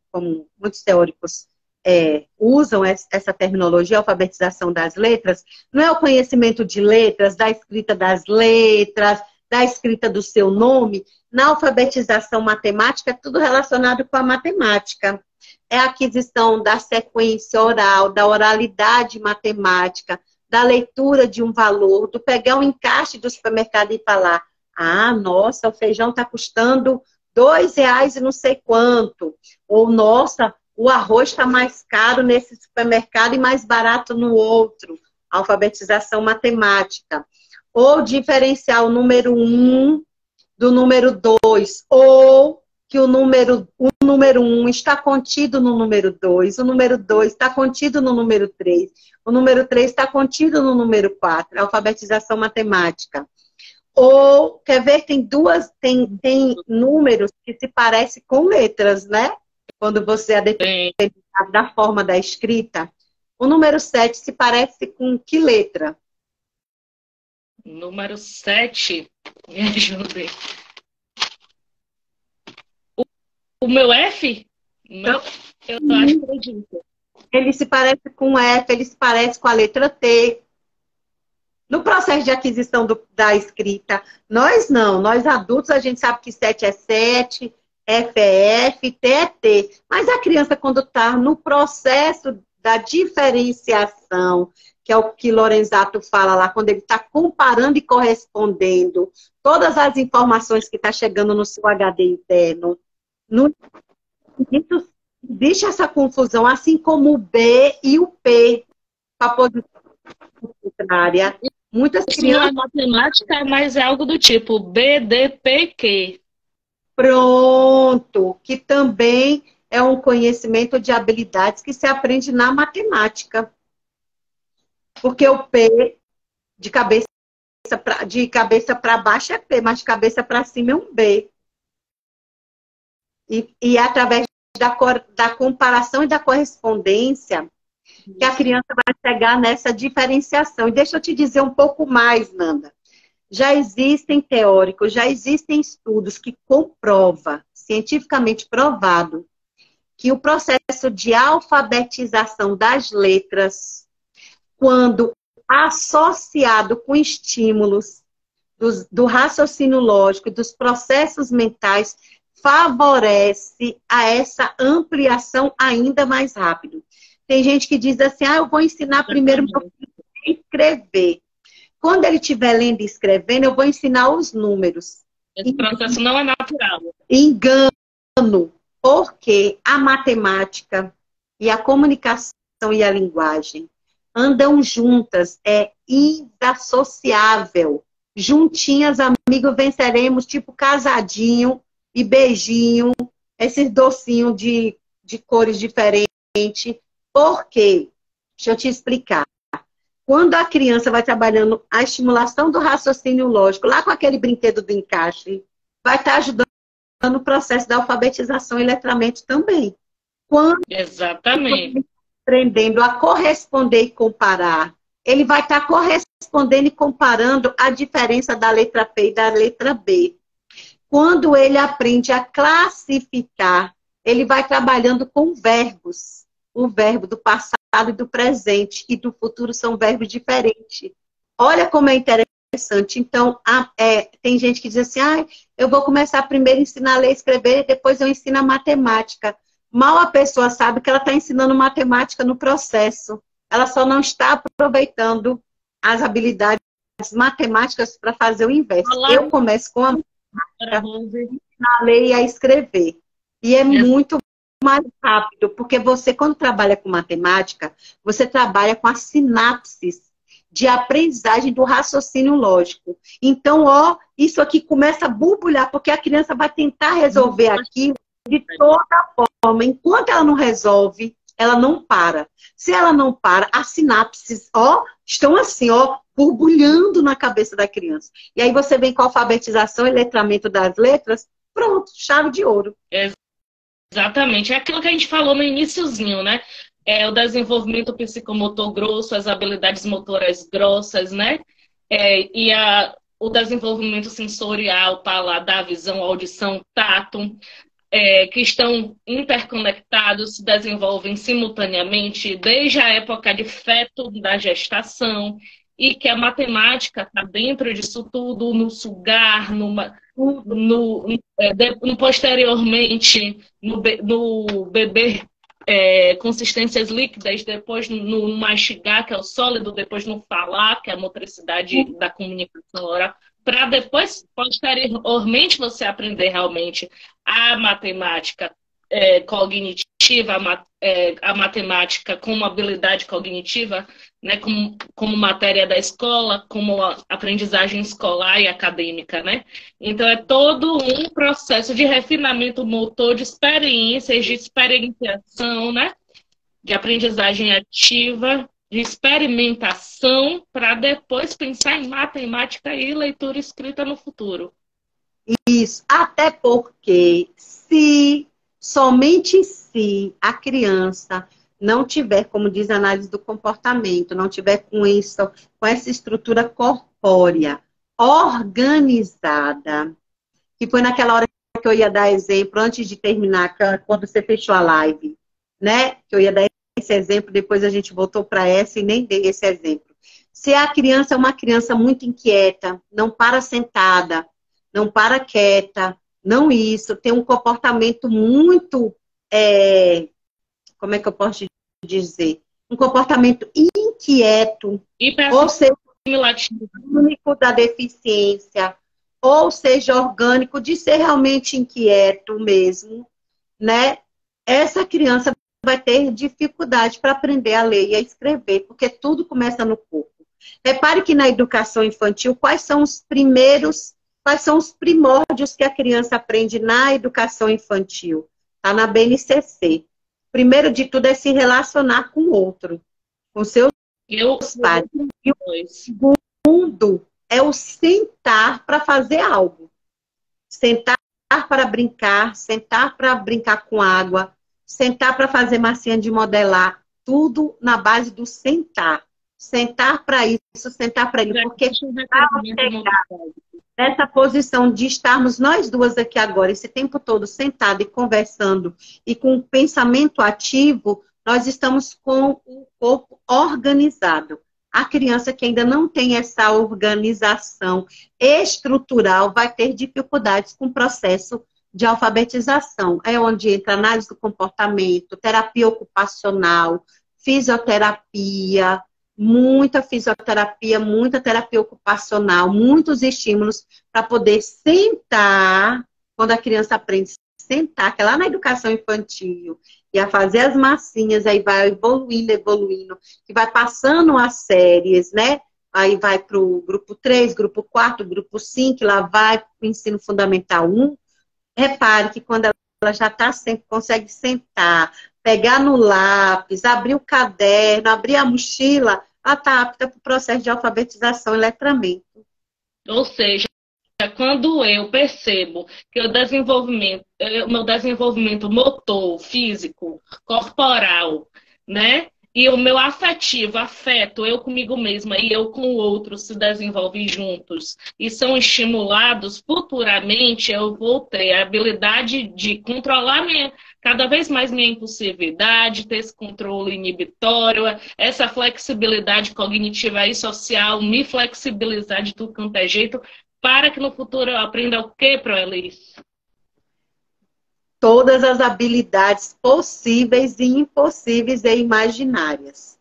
muitos teóricos usam essa terminologia, alfabetização das letras, não é o conhecimento de letras, da escrita das letras, da escrita do seu nome. Na alfabetização matemática, é tudo relacionado com a matemática. É a aquisição da sequência oral, da oralidade matemática, da leitura de um valor, do pegar um encaixe do supermercado e falar: ah, nossa, o feijão está custando R$2 e não sei quanto. Ou, nossa, o arroz está mais caro nesse supermercado e mais barato no outro. Alfabetização matemática. Ou diferenciar o número 1 do número 2. Ou que o número 1 está contido no número 2. O número 2 está contido no número 3. O número 3 está contido no número 4. Alfabetização matemática. Ou, quer ver, tem números que se parecem com letras, né? Quando você é dependente da forma da escrita. O número 7 se parece com que letra? Número 7, me ajude. O meu F? Não, eu acho que acredito. Ele se parece com F, ele se parece com a letra T. No processo de aquisição da escrita, nós adultos, a gente sabe que 7 é 7, F é F, T é T. Mas a criança, quando está no processo da diferenciação, que é o que Lorenzato fala lá, quando ele está comparando e correspondendo todas as informações que estão chegando no seu HD interno, existe essa confusão, assim como o B e o P, para posição contrária. Muitas Isso crianças... não é matemática, mas é algo do tipo BDPQ. Pronto, que também é um conhecimento de habilidades que se aprende na matemática. Porque o P de cabeça para baixo é P, mas de cabeça para cima é um B. E através da comparação e da correspondência que a criança vai chegar nessa diferenciação. E deixa eu te dizer um pouco mais, Nanda. Já existem teóricos, já existem estudos que comprova, cientificamente provado, que o processo de alfabetização das letras, quando associado com estímulos do raciocínio lógico, dos processos mentais, favorece a essa ampliação ainda mais rápido. Tem gente que diz assim, eu vou ensinar primeiro meu filho a escrever. Quando ele estiver lendo e escrevendo, eu vou ensinar os números. Esse processo não é natural. Engano, porque a matemática e a comunicação e a linguagem andam juntas, é inassociável. Juntinhas, amigo, venceremos, tipo casadinho e beijinho, esses docinhos de cores diferentes. Por quê? Deixa eu te explicar. Quando a criança vai trabalhando a estimulação do raciocínio lógico, lá com aquele brinquedo do encaixe, vai estar ajudando no processo da alfabetização e letramento também. Quando Exatamente. aprendendo a corresponder e comparar, ele vai estar correspondendo e comparando a diferença da letra P e da letra B. Quando ele aprende a classificar, ele vai trabalhando com verbos. O verbo do passado e do presente e do futuro são verbos diferentes. Olha como é interessante. Então, tem gente que diz assim, eu vou começar primeiro a ensinar a ler e escrever e depois eu ensino a matemática. Mal a pessoa sabe que ela está ensinando matemática no processo. Ela só não está aproveitando as habilidades matemáticas para fazer o inverso. Olá. Eu começo com a matemática, a ler e a escrever. E é muito mais rápido, porque você, quando trabalha com matemática, você trabalha com as sinapses de aprendizagem do raciocínio lógico. Então, isso aqui começa a borbulhar, porque a criança vai tentar resolver aquilo de toda forma. Enquanto ela não resolve, ela não para. Se ela não para, as sinapses, estão assim, borbulhando na cabeça da criança. E aí você vem com a alfabetização e letramento das letras, pronto, chave de ouro. Exatamente. É aquilo que a gente falou no iniciozinho, né? O desenvolvimento psicomotor grosso, as habilidades motoras grossas, né? O desenvolvimento sensorial, paladar, visão, audição, tato, que estão interconectados, se desenvolvem simultaneamente desde a época de feto, da gestação, e que a matemática está dentro disso tudo, no sugar, posteriormente, no beber consistências líquidas, depois no mastigar, que é o sólido, depois no falar, que é a motricidade da comunicação oral, para depois, posteriormente, você aprender realmente a matemática cognitiva, a matemática como habilidade cognitiva, né, como matéria da escola, como aprendizagem escolar e acadêmica, né? Então, é todo um processo de refinamento motor, de experiências, de experienciação, né? De aprendizagem ativa, de experimentação, para depois pensar em matemática e leitura escrita no futuro. Isso, até porque somente se a criança não tiver, como diz a análise do comportamento, não tiver com essa estrutura corpórea organizada, que foi naquela hora que eu ia dar exemplo, antes de terminar, quando você fechou a live, né? Que eu ia dar esse exemplo, depois a gente voltou para essa e nem dei esse exemplo. Se a criança é uma criança muito inquieta, não para sentada, não para quieta, não isso, tem um comportamento muito, como é que eu posso dizer? Um comportamento inquieto, ou seja, único da deficiência, ou seja, orgânico, de ser realmente inquieto mesmo, né? Essa criança vai ter dificuldade para aprender a ler e a escrever, porque tudo começa no corpo. Repare que na educação infantil, quais são os primeiros Quais são os primórdios que a criança aprende na educação infantil? Está na BNCC. Primeiro de tudo é se relacionar com o outro, com seus pais. E o segundo é o sentar para fazer algo. Sentar para brincar, sentar para brincar com água, sentar para fazer massinha de modelar, tudo na base do sentar. Sentar para isso, sentar para ele, porque nessa posição de estarmos nós duas aqui agora, esse tempo todo sentado e conversando e com um pensamento ativo, nós estamos com o corpo organizado. A criança que ainda não tem essa organização estrutural vai ter dificuldades com o processo de alfabetização. É onde entra análise do comportamento, terapia ocupacional, fisioterapia, muita fisioterapia, muita terapia ocupacional, muitos estímulos para poder sentar, quando a criança aprende a sentar, que é lá na educação infantil, e a fazer as massinhas, aí vai evoluindo, que vai passando as séries, né? Aí vai para o grupo 3, grupo 4, grupo 5, lá vai para o ensino fundamental 1. Repare que quando ela já está consegue sentar, pegar no lápis, abrir o caderno, abrir a mochila, ela está apta para o processo de alfabetização e letramento. Ou seja, quando eu percebo que o meu desenvolvimento motor, físico, corporal, né? E o meu afeto, eu comigo mesma e eu com o outro se desenvolvem juntos e são estimulados, futuramente eu vou ter a habilidade de controlar cada vez mais minha impulsividade, ter esse controle inibitório, essa flexibilidade cognitiva e social, me flexibilizar de tudo quanto é jeito, para que no futuro eu aprenda o quê, Proelis? Todas as habilidades possíveis e impossíveis e imaginárias.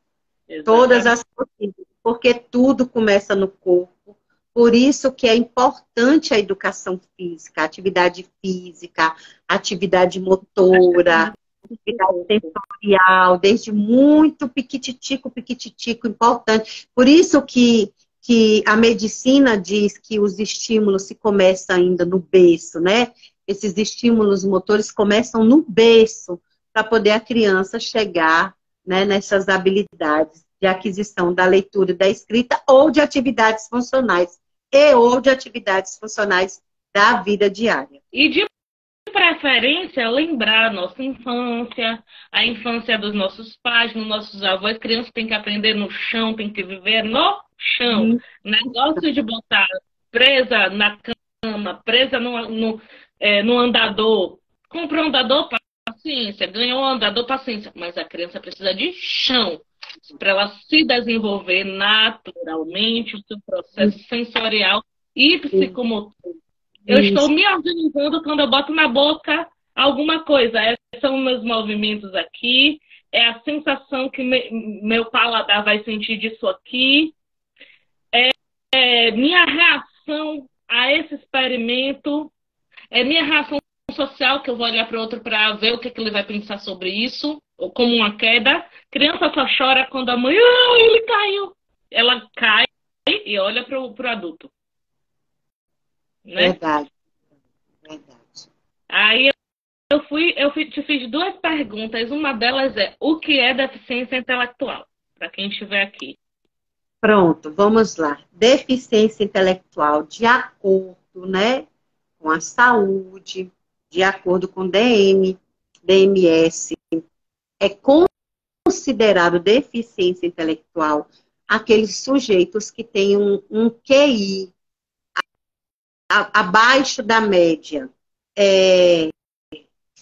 Exatamente. Todas as possíveis, porque tudo começa no corpo. Por isso que é importante a educação física, a atividade física, a atividade motora, atividade sensorial, desde muito piquititico, importante. Por isso que a medicina diz que os estímulos se começam ainda no berço, né? Esses estímulos motores começam no berço, para poder a criança chegar, né, nessas habilidades de aquisição da leitura e da escrita, ou de atividades funcionais, ou de atividades funcionais da vida diária. E de preferência, lembrar a nossa infância, a infância dos nossos pais, dos nossos avós. Criança tem que aprender no chão, tem que viver no chão. Negócio de botar presa na cama, presa no andador. Comprou um andador, paciência. Ganhou um andador, paciência. Mas a criança precisa de chão para ela se desenvolver naturalmente, o seu processo sensorial e psicomotor. Eu estou me organizando quando eu boto na boca alguma coisa. Esses são meus movimentos aqui. É a sensação que meu paladar vai sentir disso aqui. Minha reação a esse experimento. É minha reação social, que eu vou olhar para o outro para ver o que ele vai pensar sobre isso. Ou como uma queda. Criança só chora quando a mãe... ele caiu. Ela cai e olha para o adulto. Né? Verdade. Aí eu te fiz duas perguntas. Uma delas é: o que é deficiência intelectual? Para quem estiver aqui. Pronto, vamos lá. Deficiência intelectual, de acordo, né, com a saúde, de acordo com o DMS, é considerado deficiência intelectual aqueles sujeitos que têm um QI abaixo da média.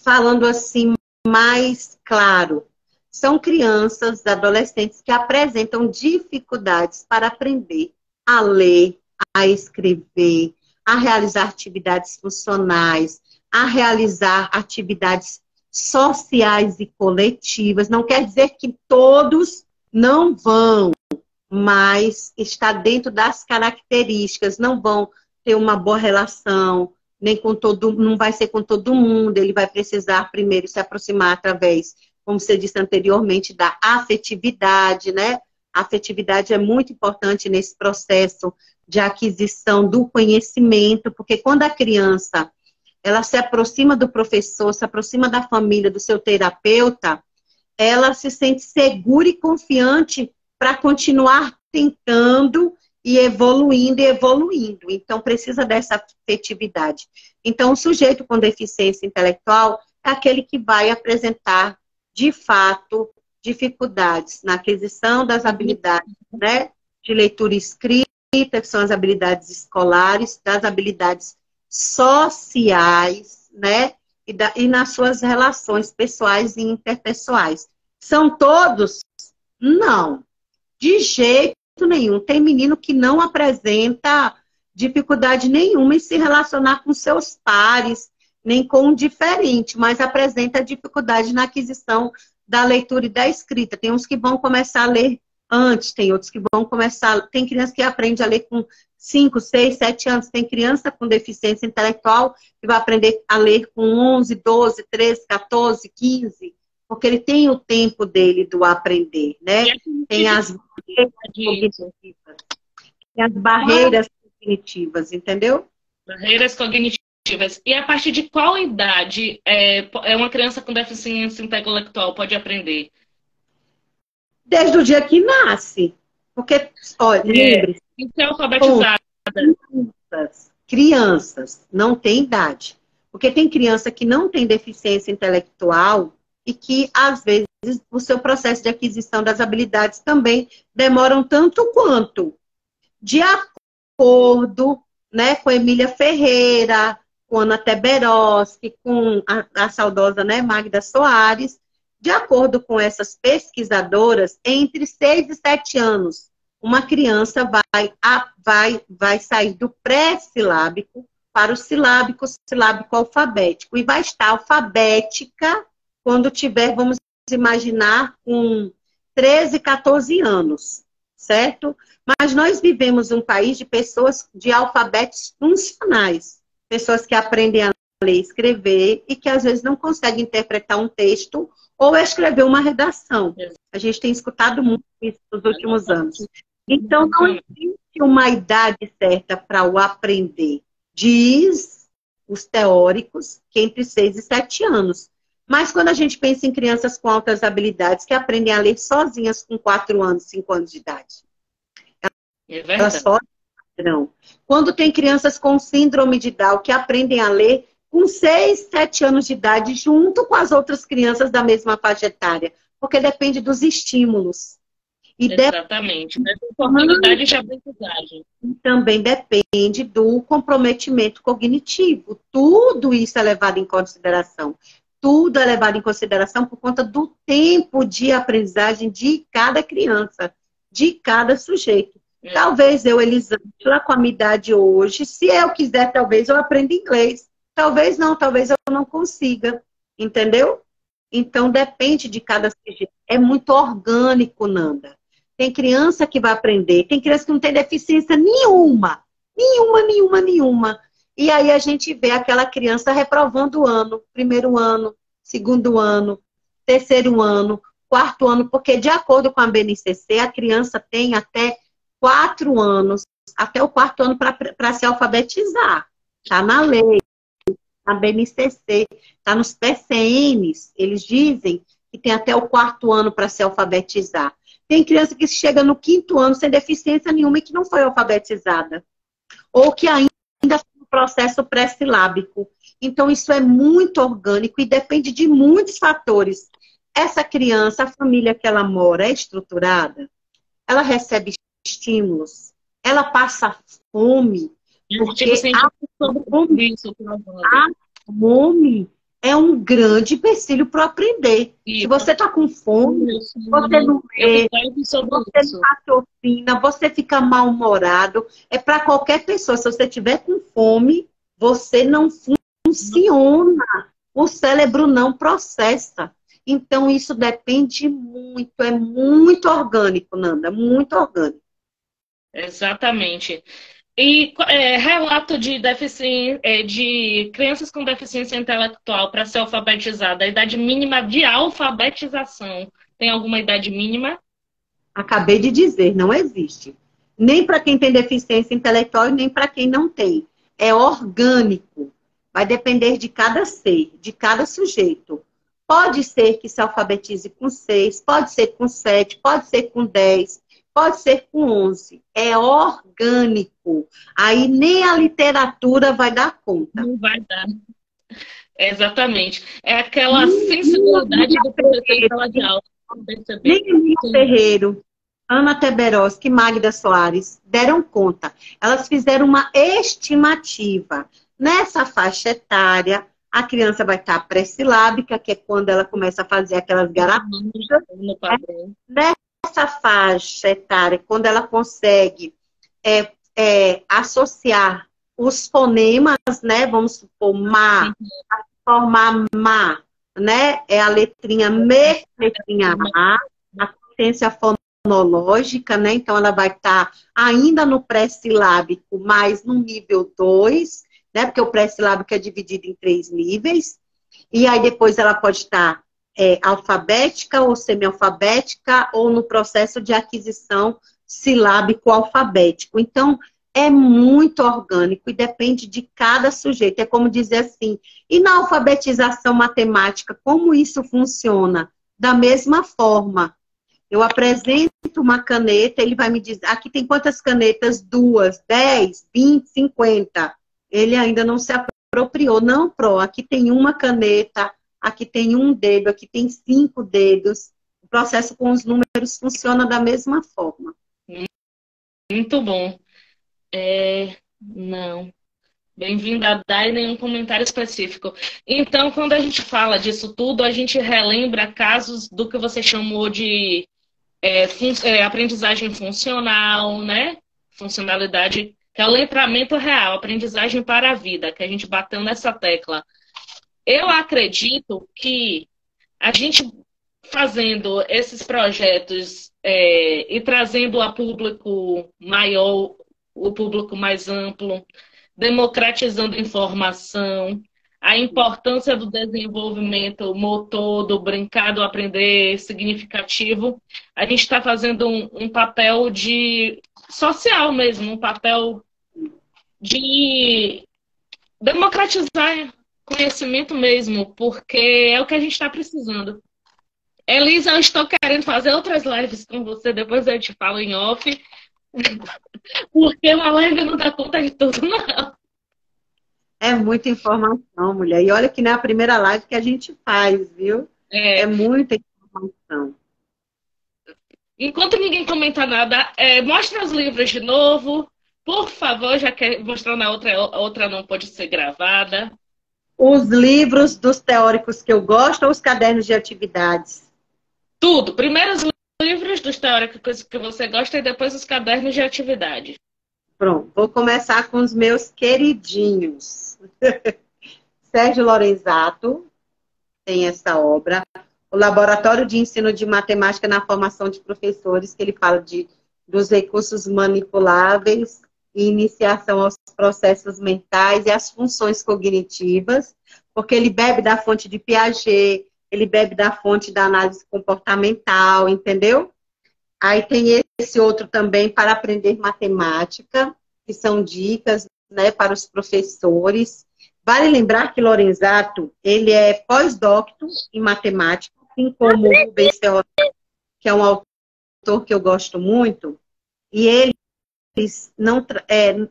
Falando assim mais claro, são crianças, adolescentes que apresentam dificuldades para aprender a ler, a escrever, a realizar atividades funcionais, a realizar atividades sociais e coletivas. Não quer dizer que todos não vão, mas está dentro das características, não vão ter uma boa relação, nem com não vai ser com todo mundo, ele vai precisar primeiro se aproximar através, como você disse anteriormente, da afetividade, né? A afetividade é muito importante nesse processo de aquisição do conhecimento, porque quando a criança ela se aproxima do professor, se aproxima da família, do seu terapeuta, ela se sente segura e confiante para continuar tentando e evoluindo e evoluindo. Então, precisa dessa afetividade. Então, o sujeito com deficiência intelectual é aquele que vai apresentar, de fato, dificuldades na aquisição das habilidades, né, de leitura e escrita, que são as habilidades escolares, das habilidades sociais, né, e nas suas relações pessoais e interpessoais. São todos? Não. De jeito nenhum. Tem menino que não apresenta dificuldade nenhuma em se relacionar com seus pares, nem com o diferente, mas apresenta dificuldade na aquisição da leitura e da escrita. Tem uns que vão começar a ler antes, tem outros que vão começar... Tem criança que aprende a ler com 5, 6, 7 anos. Tem criança com deficiência intelectual que vai aprender a ler com 11, 12, 13, 14, 15, porque ele tem o tempo dele do aprender, né? Tem as cognitivas. Tem as barreiras cognitivas, entendeu? Barreiras cognitivas. E a partir de qual idade uma criança com deficiência intelectual pode aprender? Desde o dia que nasce. Porque, olha, lembre-se. E ser alfabetizada. Crianças não têm idade. Porque tem criança que não tem deficiência intelectual e que, às vezes, o seu processo de aquisição das habilidades também demoram tanto quanto. De acordo, né, com Emília Ferreira, com Ana Teberoski, com a saudosa, né, Magda Soares, de acordo com essas pesquisadoras, entre 6 e 7 anos, uma criança vai sair do pré-silábico para o silábico alfabético. E vai estar alfabética quando tiver, vamos imaginar, com 13, 14 anos, certo? Mas nós vivemos um país de pessoas de alfabetos funcionais. Pessoas que aprendem a ler e escrever e que às vezes não conseguem interpretar um texto ou escrever uma redação. A gente tem escutado muito isso nos últimos anos. Então, não existe uma idade certa para o aprender. Diz os teóricos que entre 6 e 7 anos. Mas quando a gente pensa em crianças com altas habilidades que aprendem a ler sozinhas com 4 anos, 5 anos de idade. Elas não. Quando tem crianças com síndrome de Down que aprendem a ler com 6, 7 anos de idade, junto com as outras crianças da mesma faixa etária. Porque depende dos estímulos. E exatamente. Das oportunidades de aprendizagem. Também depende do comprometimento cognitivo. Tudo isso é levado em consideração. Tudo é levado em consideração por conta do tempo de aprendizagem de cada criança, de cada sujeito. Talvez eu, Elisângela, com a minha idade hoje, se eu quiser, talvez eu aprenda inglês. Talvez não, talvez eu não consiga. Entendeu? Então, depende de cada sujeito. É muito orgânico, Nanda. Tem criança que vai aprender, tem criança que não tem deficiência nenhuma. Nenhuma. E aí a gente vê aquela criança reprovando o ano, primeiro ano, segundo ano, terceiro ano, quarto ano, porque de acordo com a BNCC, a criança tem até 4 anos, até o quarto ano para se alfabetizar. Está na lei, na BNCC, está nos PCNs, eles dizem que tem até o quarto ano para se alfabetizar. Tem criança que chega no 5º ano sem deficiência nenhuma e que não foi alfabetizada. Ou que ainda está no processo pré-silábico. Então, isso é muito orgânico e depende de muitos fatores. Essa criança, a família que ela mora, é estruturada? Ela recebe estímulos? Ela passa fome? Porque a fome é um grande empecilho para aprender. Se você está com fome, você não lê, você não raciocina, você fica mal-humorado. É para qualquer pessoa. Se você tiver com fome, você não funciona. O cérebro não processa. Então, isso depende muito. É muito orgânico, Nanda. Muito orgânico. Exatamente. E relato de de crianças com deficiência intelectual para ser alfabetizada, a idade mínima de alfabetização, tem alguma idade mínima? Acabei de dizer, não existe. Nem para quem tem deficiência intelectual e nem para quem não tem. É orgânico. Vai depender de cada ser, de cada sujeito. Pode ser que se alfabetize com 6, pode ser com 7, pode ser com 10, pode ser com 11. É orgânico. Aí nem a literatura vai dar conta. Não vai dar. Exatamente. É aquela sensibilidade do professor em sala de aula. Nem Emília Ferreiro, Ana Teberoski e Magda Soares deram conta. Elas fizeram uma estimativa. Nessa faixa etária, a criança vai estar pré-silábica, que é quando ela começa a fazer aquelas garapitas. Nessa faixa etária, quando ela consegue associar os fonemas, né? Vamos supor, ma, formar ma, né? É a letrinha me, letrinha a consciência fonológica, né? Então, ela vai estar ainda no pré-silábico, mas no nível 2, né? Porque o pré-silábico é dividido em 3 níveis. E aí, depois, ela pode estar alfabética ou semi-alfabética ou no processo de aquisição silábico-alfabético. Então, é muito orgânico e depende de cada sujeito. É como dizer assim, e na alfabetização matemática, como isso funciona? Da mesma forma. Eu apresento uma caneta, ele vai me dizer, aqui tem quantas canetas? 2, 10, 20, 50. Ele ainda não se apropriou. Não, Pro, aqui tem uma caneta, aqui tem um dedo, aqui tem 5 dedos. O processo com os números funciona da mesma forma. Muito bom. Não. Bem-vindo a Dai, nenhum comentário específico. Então, quando a gente fala disso tudo, a gente relembra casos do que você chamou de aprendizagem funcional, né? Funcionalidade, que é o letramento real, aprendizagem para a vida, que a gente bateu nessa tecla. Eu acredito que a gente fazendo esses projetos e trazendo a público maior, o público mais amplo, democratizando informação, a importância do desenvolvimento motor, do brincar, do aprender significativo, a gente está fazendo um papel de social mesmo, um papel de democratizar conhecimento mesmo, porque é o que a gente está precisando. Elisa, eu estou querendo fazer outras lives com você, depois eu te falo em off, porque uma live não dá conta de tudo, não. É muita informação, mulher. E olha que não é a primeira live que a gente faz, viu? É muita informação. Enquanto ninguém comenta nada, mostra os livros de novo. Por favor, já que mostrando a outra não pode ser gravada. Os livros dos teóricos que eu gosto ou os cadernos de atividades? Tudo. Primeiro os livros dos teóricos que você gosta e depois os cadernos de atividade. Pronto, vou começar com os meus queridinhos. Sérgio Lorenzato tem essa obra. O Laboratório de Ensino de Matemática na Formação de Professores, que ele fala dos recursos manipuláveis e iniciação aos processos mentais e às funções cognitivas, porque ele bebe da fonte de Piaget, ele bebe da fonte da análise comportamental, entendeu? Aí tem esse outro também para aprender matemática, que são dicas, né, para os professores. Vale lembrar que Lorenzato, ele é pós-doctor em matemática, assim como o Rubens Ferronato, que é um autor que eu gosto muito, e eles não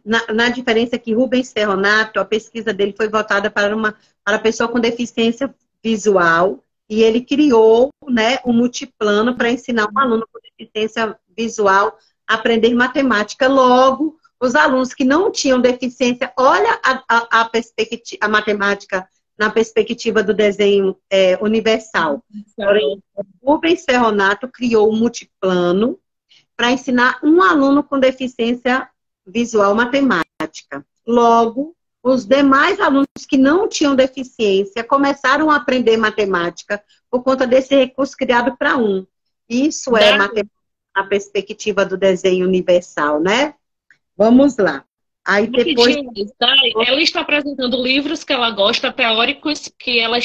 na diferença que Rubens Ferronato, a pesquisa dele foi voltada para pessoa com deficiência visual, e ele criou, né, um multiplano para ensinar um aluno com deficiência visual a aprender matemática. Logo, os alunos que não tinham deficiência, olha a matemática na perspectiva do desenho universal. Porém, Rubens Ferronato criou um multiplano para ensinar um aluno com deficiência visual matemática. Logo, os demais alunos que não tinham deficiência começaram a aprender matemática por conta desse recurso criado para um. Isso é matemática na perspectiva do desenho universal, né? Vamos lá. Aí depois... Rapidinho, Dai, ela está apresentando livros que ela gosta, teóricos que ela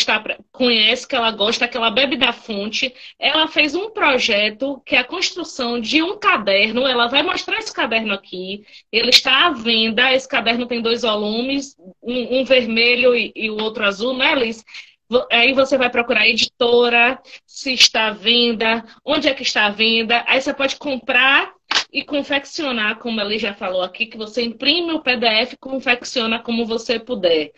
conhece, que ela gosta, que ela bebe da fonte. Ela fez um projeto que é a construção de um caderno. Ela vai mostrar esse caderno aqui. Ele está à venda. Esse caderno tem 2 volumes, um vermelho e o outro azul, né, Liz? Aí você vai procurar a editora, se está à venda, onde é que está à venda. Aí você pode comprar e confeccionar, como ele já falou aqui, que você imprime o PDF e confecciona como você puder.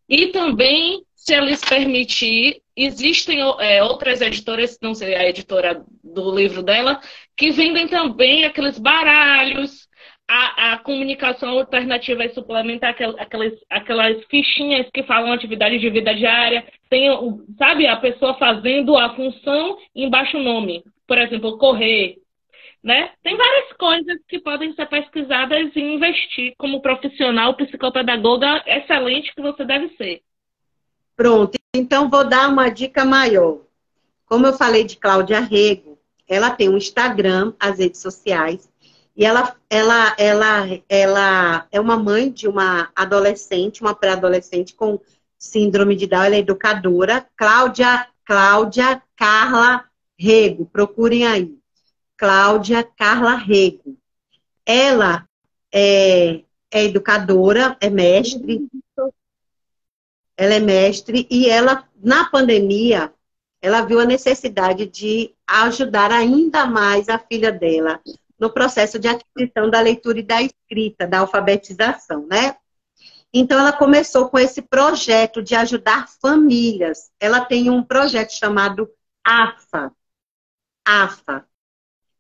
E também, se eles permitir, existem outras editoras, não sei a editora do livro dela, que vendem também aqueles baralhos, a comunicação alternativa e suplementar, aquelas fichinhas que falam atividade de vida diária. Tem, sabe, a pessoa fazendo a função embaixo o nome. Por exemplo, correr. Né? Tem várias coisas que podem ser pesquisadas e investir como profissional, psicopedagoga excelente que você deve ser. Pronto, então vou dar uma dica maior. Como eu falei de Cláudia Rego, ela tem um Instagram, as redes sociais, e ela é uma mãe de uma adolescente, uma pré-adolescente com síndrome de Down, ela é educadora, Cláudia Carla Rego, procurem aí. Cláudia Carla Rego. Ela é educadora, é mestre. Ela é mestre e ela, na pandemia, ela viu a necessidade de ajudar ainda mais a filha dela no processo de aquisição da leitura e da escrita, da alfabetização, né? Então, ela começou com esse projeto de ajudar famílias. Ela tem um projeto chamado AFA. AFA.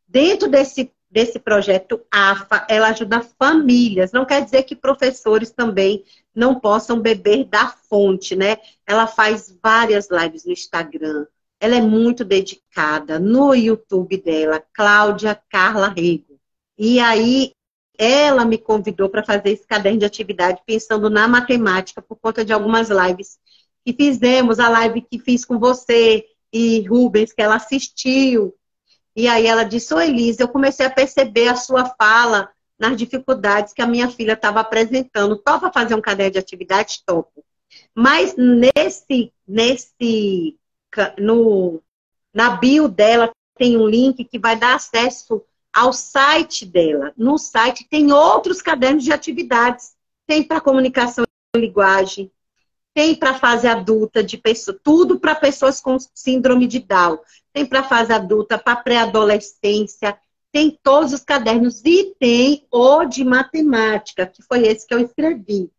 Dentro desse projeto AFA, ela ajuda famílias. Não quer dizer que professores também não possam beber da fonte, né? Ela faz várias lives no Instagram. Ela é muito dedicada. No YouTube dela, Cláudia Carla Rego. E aí, ela me convidou para fazer esse caderno de atividade pensando na matemática por conta de algumas lives que fizemos. A live que fiz com você e Rubens, que ela assistiu. E aí ela disse, oi, Elise, eu comecei a perceber a sua fala nas dificuldades que a minha filha estava apresentando. Topa fazer um caderno de atividade? Topo. Mas na bio dela tem um link que vai dar acesso ao site dela. No site tem outros cadernos de atividades. Tem para comunicação e linguagem, tem para fase adulta, tudo para pessoas com síndrome de Down. Tem para fase adulta, para pré-adolescência, tem todos os cadernos. E tem o de matemática, que foi esse que eu escrevi.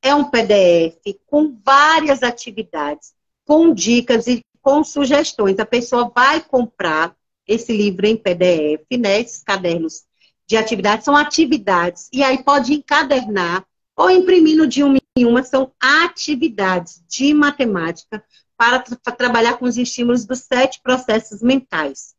É um PDF com várias atividades, com dicas e com sugestões. A pessoa vai comprar esse livro em PDF, né? Esses cadernos de atividades são atividades. E aí pode encadernar ou imprimir no de uma em uma. São atividades de matemática para trabalhar com os estímulos dos 7 processos mentais.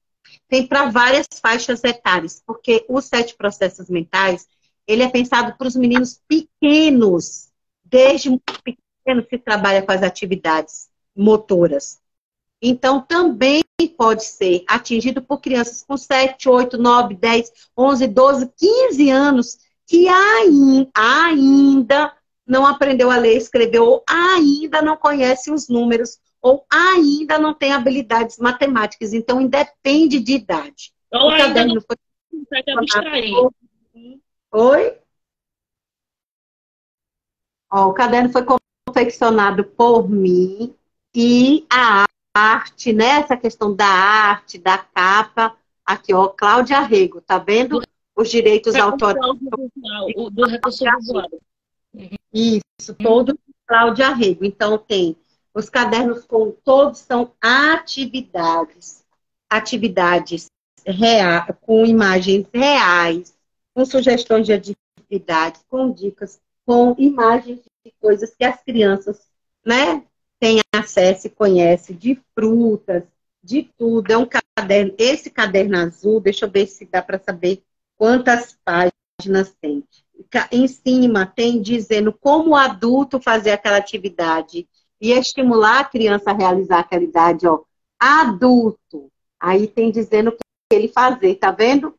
Tem para várias faixas etárias, porque os 7 processos mentais, ele é pensado para os meninos pequenos. Desde muito pequeno se trabalha com as atividades motoras. Então, também pode ser atingido por crianças com 7, 8, 9, 10, 11, 12, 15 anos, que ainda não aprendeu a ler e escrever, ou ainda não conhece os números, ou ainda não tem habilidades matemáticas. Então, independe de idade. Ou ainda não consegue abstrair. Oi? Ó, o caderno foi confeccionado por mim e a arte, né? Essa questão da arte, da capa. Aqui, ó, Cláudia Rego, tá vendo? Os direitos autorais. Do recurso visual. Isso, todo Cláudia Rego. Então, tem os cadernos todos são atividades com imagens reais, com sugestões de atividades, com dicas, com imagens de coisas que as crianças, né, têm acesso e conhecem, de frutas, de tudo. É um caderno, esse caderno azul, deixa eu ver se dá para saber quantas páginas tem. Em cima tem dizendo como o adulto fazer aquela atividade e estimular a criança a realizar aquela idade, ó, adulto. Aí tem dizendo o que ele fazer, tá vendo?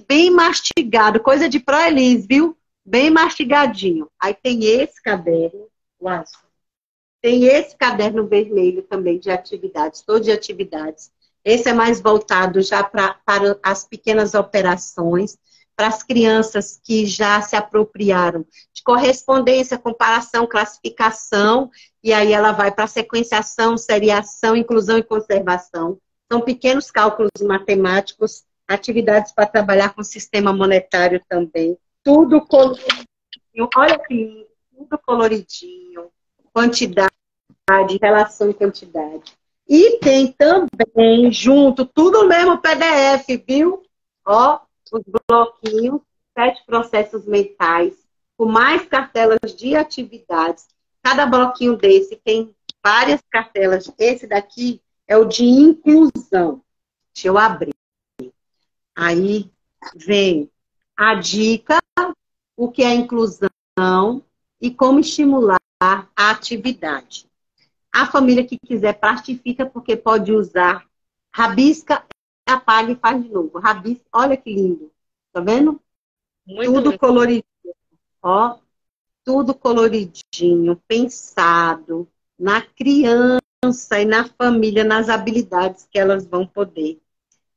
Bem mastigado, coisa de Proelis, viu? bem mastigadinho. Aí tem esse caderno, o azul. Tem esse caderno vermelho também de atividades, todo de atividades. Esse é mais voltado já para as pequenas operações, para as crianças que já se apropriaram de correspondência, comparação, classificação, e aí ela vai para sequenciação, seriação, inclusão e conservação. São pequenos cálculos matemáticos, atividades para trabalhar com o sistema monetário também. Tudo coloridinho, olha que lindo, tudo coloridinho, quantidade, relação e quantidade. E tem também, junto, tudo no mesmo PDF, viu? Ó, os bloquinhos, 7 processos mentais, com mais cartelas de atividades. Cada bloquinho desse tem várias cartelas. Esse daqui é o de inclusão. Deixa eu abrir. Aí vem a dica, o que é inclusão e como estimular a atividade. A família que quiser plastifica, porque pode usar, rabisca, apaga e faz de novo. Rabisca, olha que lindo. Tá vendo? Muito Tudo lindo. coloridinho. Ó, tudo coloridinho, pensado na criança e na família, nas habilidades que elas vão poder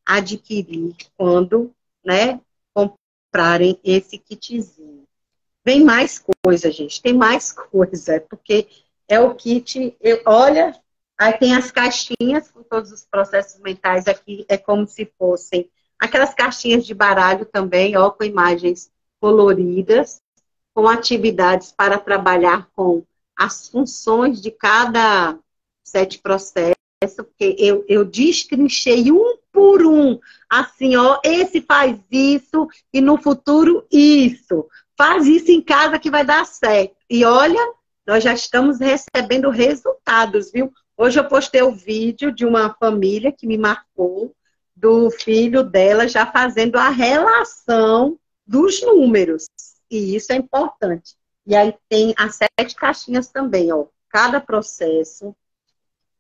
adquirir quando, né, comprarem esse kitzinho. Vem mais coisa, gente. Tem mais coisa, porque é o kit, olha, aí tem as caixinhas com todos os processos mentais aqui, é como se fossem aquelas caixinhas de baralho também, ó, com imagens coloridas, com atividades para trabalhar com as funções de cada 7 processos, porque eu destrinchei um por um, assim, ó, esse faz isso e no futuro isso. Faz isso em casa que vai dar certo. E olha, nós já estamos recebendo resultados, viu? Hoje eu postei o vídeo de uma família que me marcou, do filho dela já fazendo a relação dos números. E isso é importante. E aí tem as 7 caixinhas também, ó. Cada processo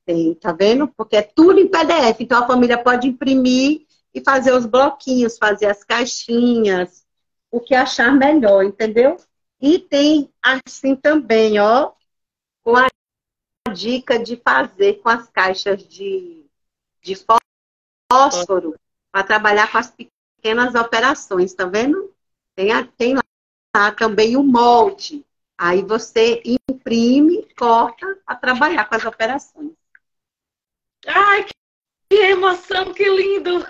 tem, tá vendo? Porque é tudo em PDF. Então a família pode imprimir e fazer os bloquinhos, fazer as caixinhas, o que achar melhor, entendeu? E tem assim também, ó, com a dica de fazer com as caixas de fósforo para trabalhar com as pequenas operações, tá vendo? Tem lá também o molde. Aí você imprime, corta para trabalhar com as operações. Ai, que emoção, que lindo!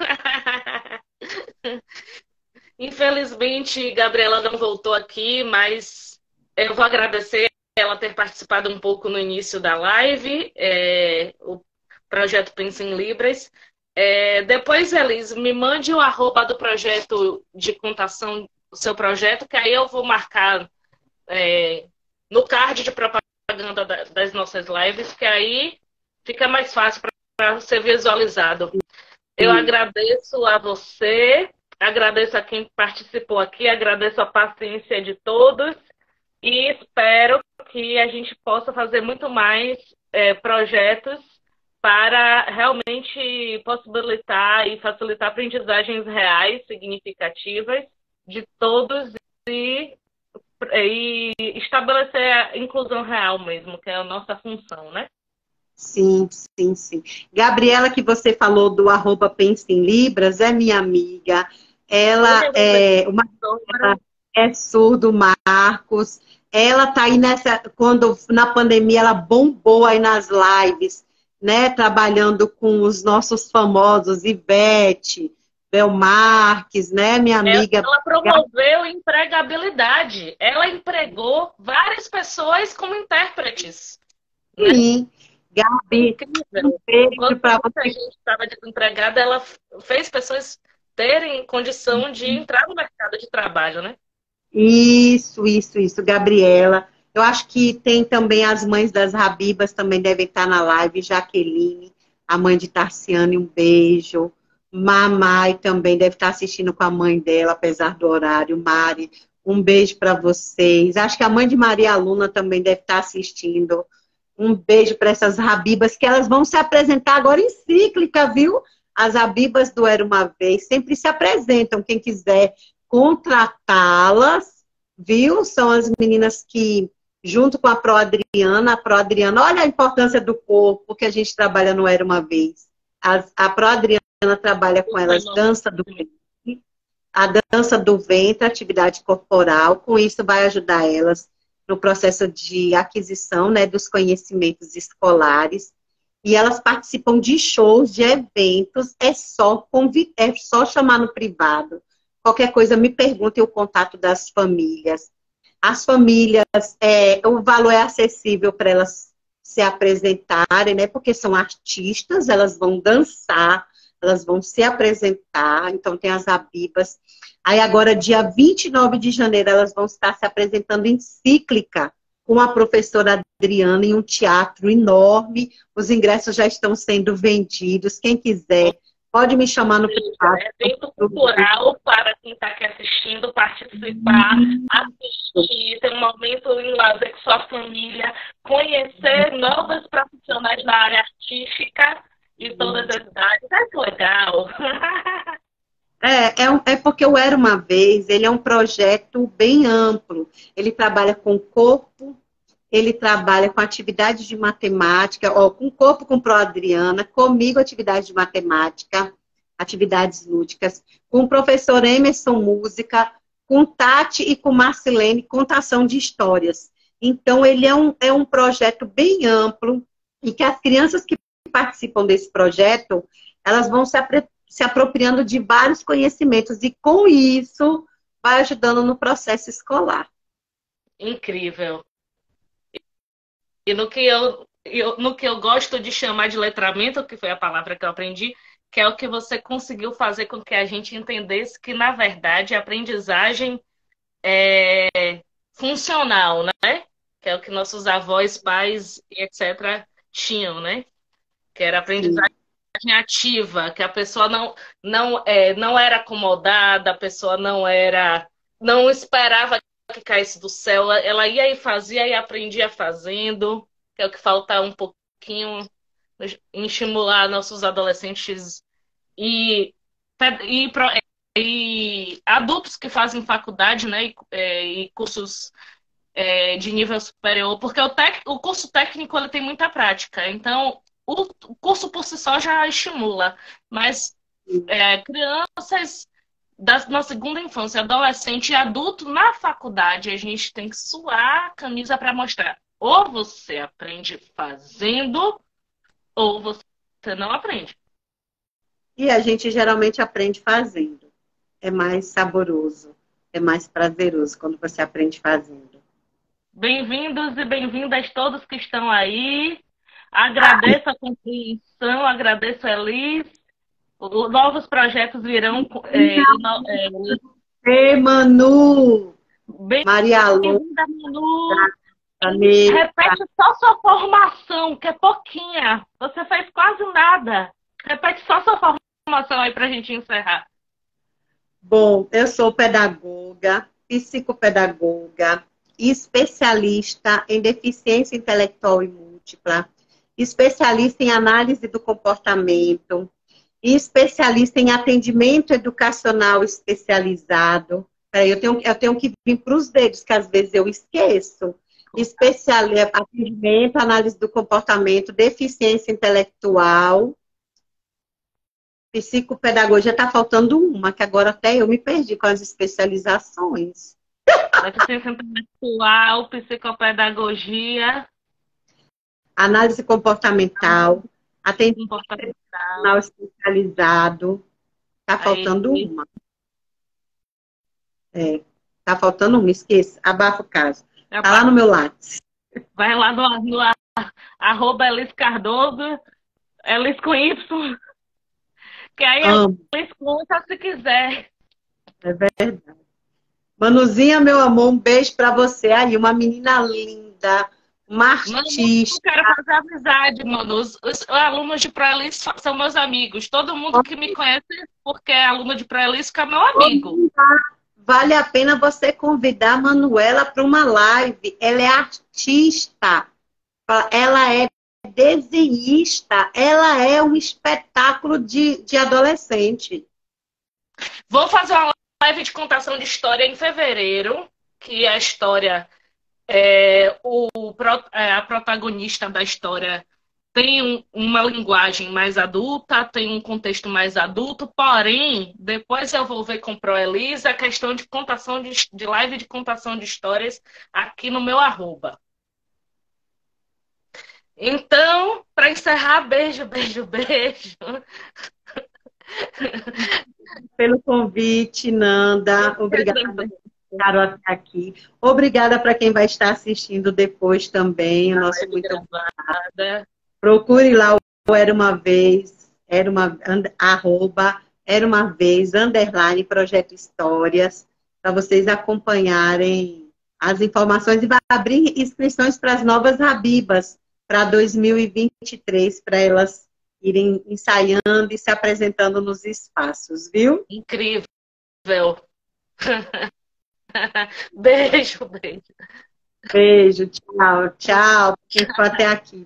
Infelizmente, Gabriela não voltou aqui, mas eu vou agradecer ela ter participado um pouco no início da live, o projeto Pensa em Libras. Depois, Elis, me mande o arroba do projeto de contação do seu projeto, que aí eu vou marcar no card de propaganda das nossas lives, que aí fica mais fácil para ser visualizado. Eu agradeço a você, agradeço a quem participou aqui, agradeço a paciência de todos e espero que a gente possa fazer muito mais projetos para realmente possibilitar e facilitar aprendizagens reais, significativas de todos e estabelecer a inclusão real mesmo, que é a nossa função, né? Sim, sim, sim. Gabriela, que você falou do arroba Pensa em Libras, é minha amiga. Ela é surdo, Marcos. Ela tá aí quando na pandemia ela bombou aí nas lives, né? Trabalhando com os nossos famosos, Ivete, Bel Marques, né, minha amiga? Ela promoveu empregabilidade. Ela empregou várias pessoas como intérpretes. Sim. Né? Gabi, um beijo para você. A gente estava desempregada, ela fez pessoas terem condição de entrar no mercado de trabalho, né? Isso, Gabriela. Eu acho que tem também as mães das Rabibas, também devem estar na live. Jaqueline, a mãe de Tarciane, um beijo. Mamai também deve estar assistindo com a mãe dela, apesar do horário. Mari, um beijo para vocês. Acho que a mãe de Maria Luna também deve estar assistindo. Um beijo para essas Rabibas, que elas vão se apresentar agora em cíclica, viu? As Rabibas do Era Uma Vez sempre se apresentam. Quem quiser contratá-las, viu? São as meninas que, junto com a Pro Adriana, olha a importância do corpo que a gente trabalha no Era Uma Vez. A Pro Adriana trabalha com elas dança do ventre, a dança do ventre, atividade corporal, com isso vai ajudar elas no processo de aquisição, né, dos conhecimentos escolares. E elas participam de shows, de eventos, é só chamar no privado. Qualquer coisa, me perguntem o contato das famílias. As famílias, o valor é acessível para elas se apresentarem, né? Porque são artistas, elas vão dançar, elas vão se apresentar. Então, tem as Abibas. Aí, agora, dia 29 de janeiro, elas vão estar se apresentando em Cíclica, com a professora Adriana, em um teatro enorme. Os ingressos já estão sendo vendidos. Quem quiser, pode me chamar no privado. É evento cultural para quem está aqui assistindo, participar, assistir, ter um momento em lazer com sua família, conhecer novos profissionais da área artística de todas as idades. É que legal! É porque o Era Uma Vez, ele é um projeto bem amplo. Ele trabalha com o corpo, ele trabalha com atividades de matemática, com o corpo com Pro Adriana, comigo atividades de matemática, atividades lúdicas, com o professor Emerson Música, com Tati e com Marcilene, contação de histórias. Então, ele é um projeto bem amplo e que as crianças que participam desse projeto, elas vão se apropriando de vários conhecimentos e, com isso, vai ajudando no processo escolar. Incrível. E no que eu gosto de chamar de letramento, que foi a palavra que eu aprendi, que é o que você conseguiu fazer com que a gente entendesse que, na verdade, a aprendizagem é funcional, né? Que é o que nossos avós, pais, etc., tinham, né? Que era aprendizagem ativa, que a pessoa não era acomodada, a pessoa não esperava que caísse do céu, ela ia e fazia e aprendia fazendo, que é o que falta um pouquinho em estimular nossos adolescentes e, e adultos que fazem faculdade, né, e cursos de nível superior, porque o curso técnico ele tem muita prática, então o curso por si só já estimula, mas crianças na segunda infância, adolescente e adulto na faculdade, a gente tem que suar a camisa para mostrar. Ou você aprende fazendo, ou você não aprende. E a gente geralmente aprende fazendo. É mais saboroso, é mais prazeroso quando você aprende fazendo. Bem-vindos e bem-vindas todos que estão aí. Agradeço a compreensão, agradeço a Elis. Novos projetos virão. Ei, Manu! Maria Lu. Bem-vinda, Manu. Repete só sua formação, que é pouquinha. Você fez quase nada. Repete só sua formação aí para a gente encerrar. Bom, eu sou pedagoga, psicopedagoga, especialista em deficiência intelectual e múltipla, especialista em análise do comportamento, especialista em atendimento educacional especializado. Eu tenho que vir para os dedos, que às vezes eu esqueço. Atendimento, análise do comportamento, deficiência intelectual, psicopedagogia. Está faltando uma, que agora até eu me perdi com as especializações. Deficiência intelectual, psicopedagogia, análise comportamental, atendimento educacional especializado. Está faltando uma. Está faltando uma, esqueça. Abafa o caso. Está lá no meu Lattes. Vai lá no arroba Elis Cardoso, Elis com Y, que aí Elis conta se quiser. É verdade. Manuzinha, meu amor, um beijo para você aí, uma menina linda, uma artista. Eu quero fazer amizade, mano. Os alunos de Proelis são meus amigos. Todo mundo que me conhece porque é aluno de Proelis fica meu amigo. Vale a pena você convidar a Manuela para uma live. Ela é artista, ela é desenhista, ela é um espetáculo de adolescente. Vou fazer uma live de contação de história em fevereiro. que a história, a protagonista da história tem uma linguagem mais adulta, tem um contexto mais adulto, porém, depois eu vou ver com Pro Elisa a questão de contação de live de contação de histórias aqui no meu arroba. Então, para encerrar, beijo, beijo, beijo. Pelo convite, Nanda. Obrigada por ficar até aqui. Obrigada para quem vai estar assistindo depois também. O nosso muito obrigada. Procure lá o Era Uma Vez, Era Uma Vez, _ Projeto Histórias, para vocês acompanharem as informações e vai abrir inscrições para as novas Rabibas para 2023, para elas irem ensaiando e se apresentando nos espaços, viu? Incrível. Beijo, beijo. Beijo, tchau, tchau. Quem ficou até aqui.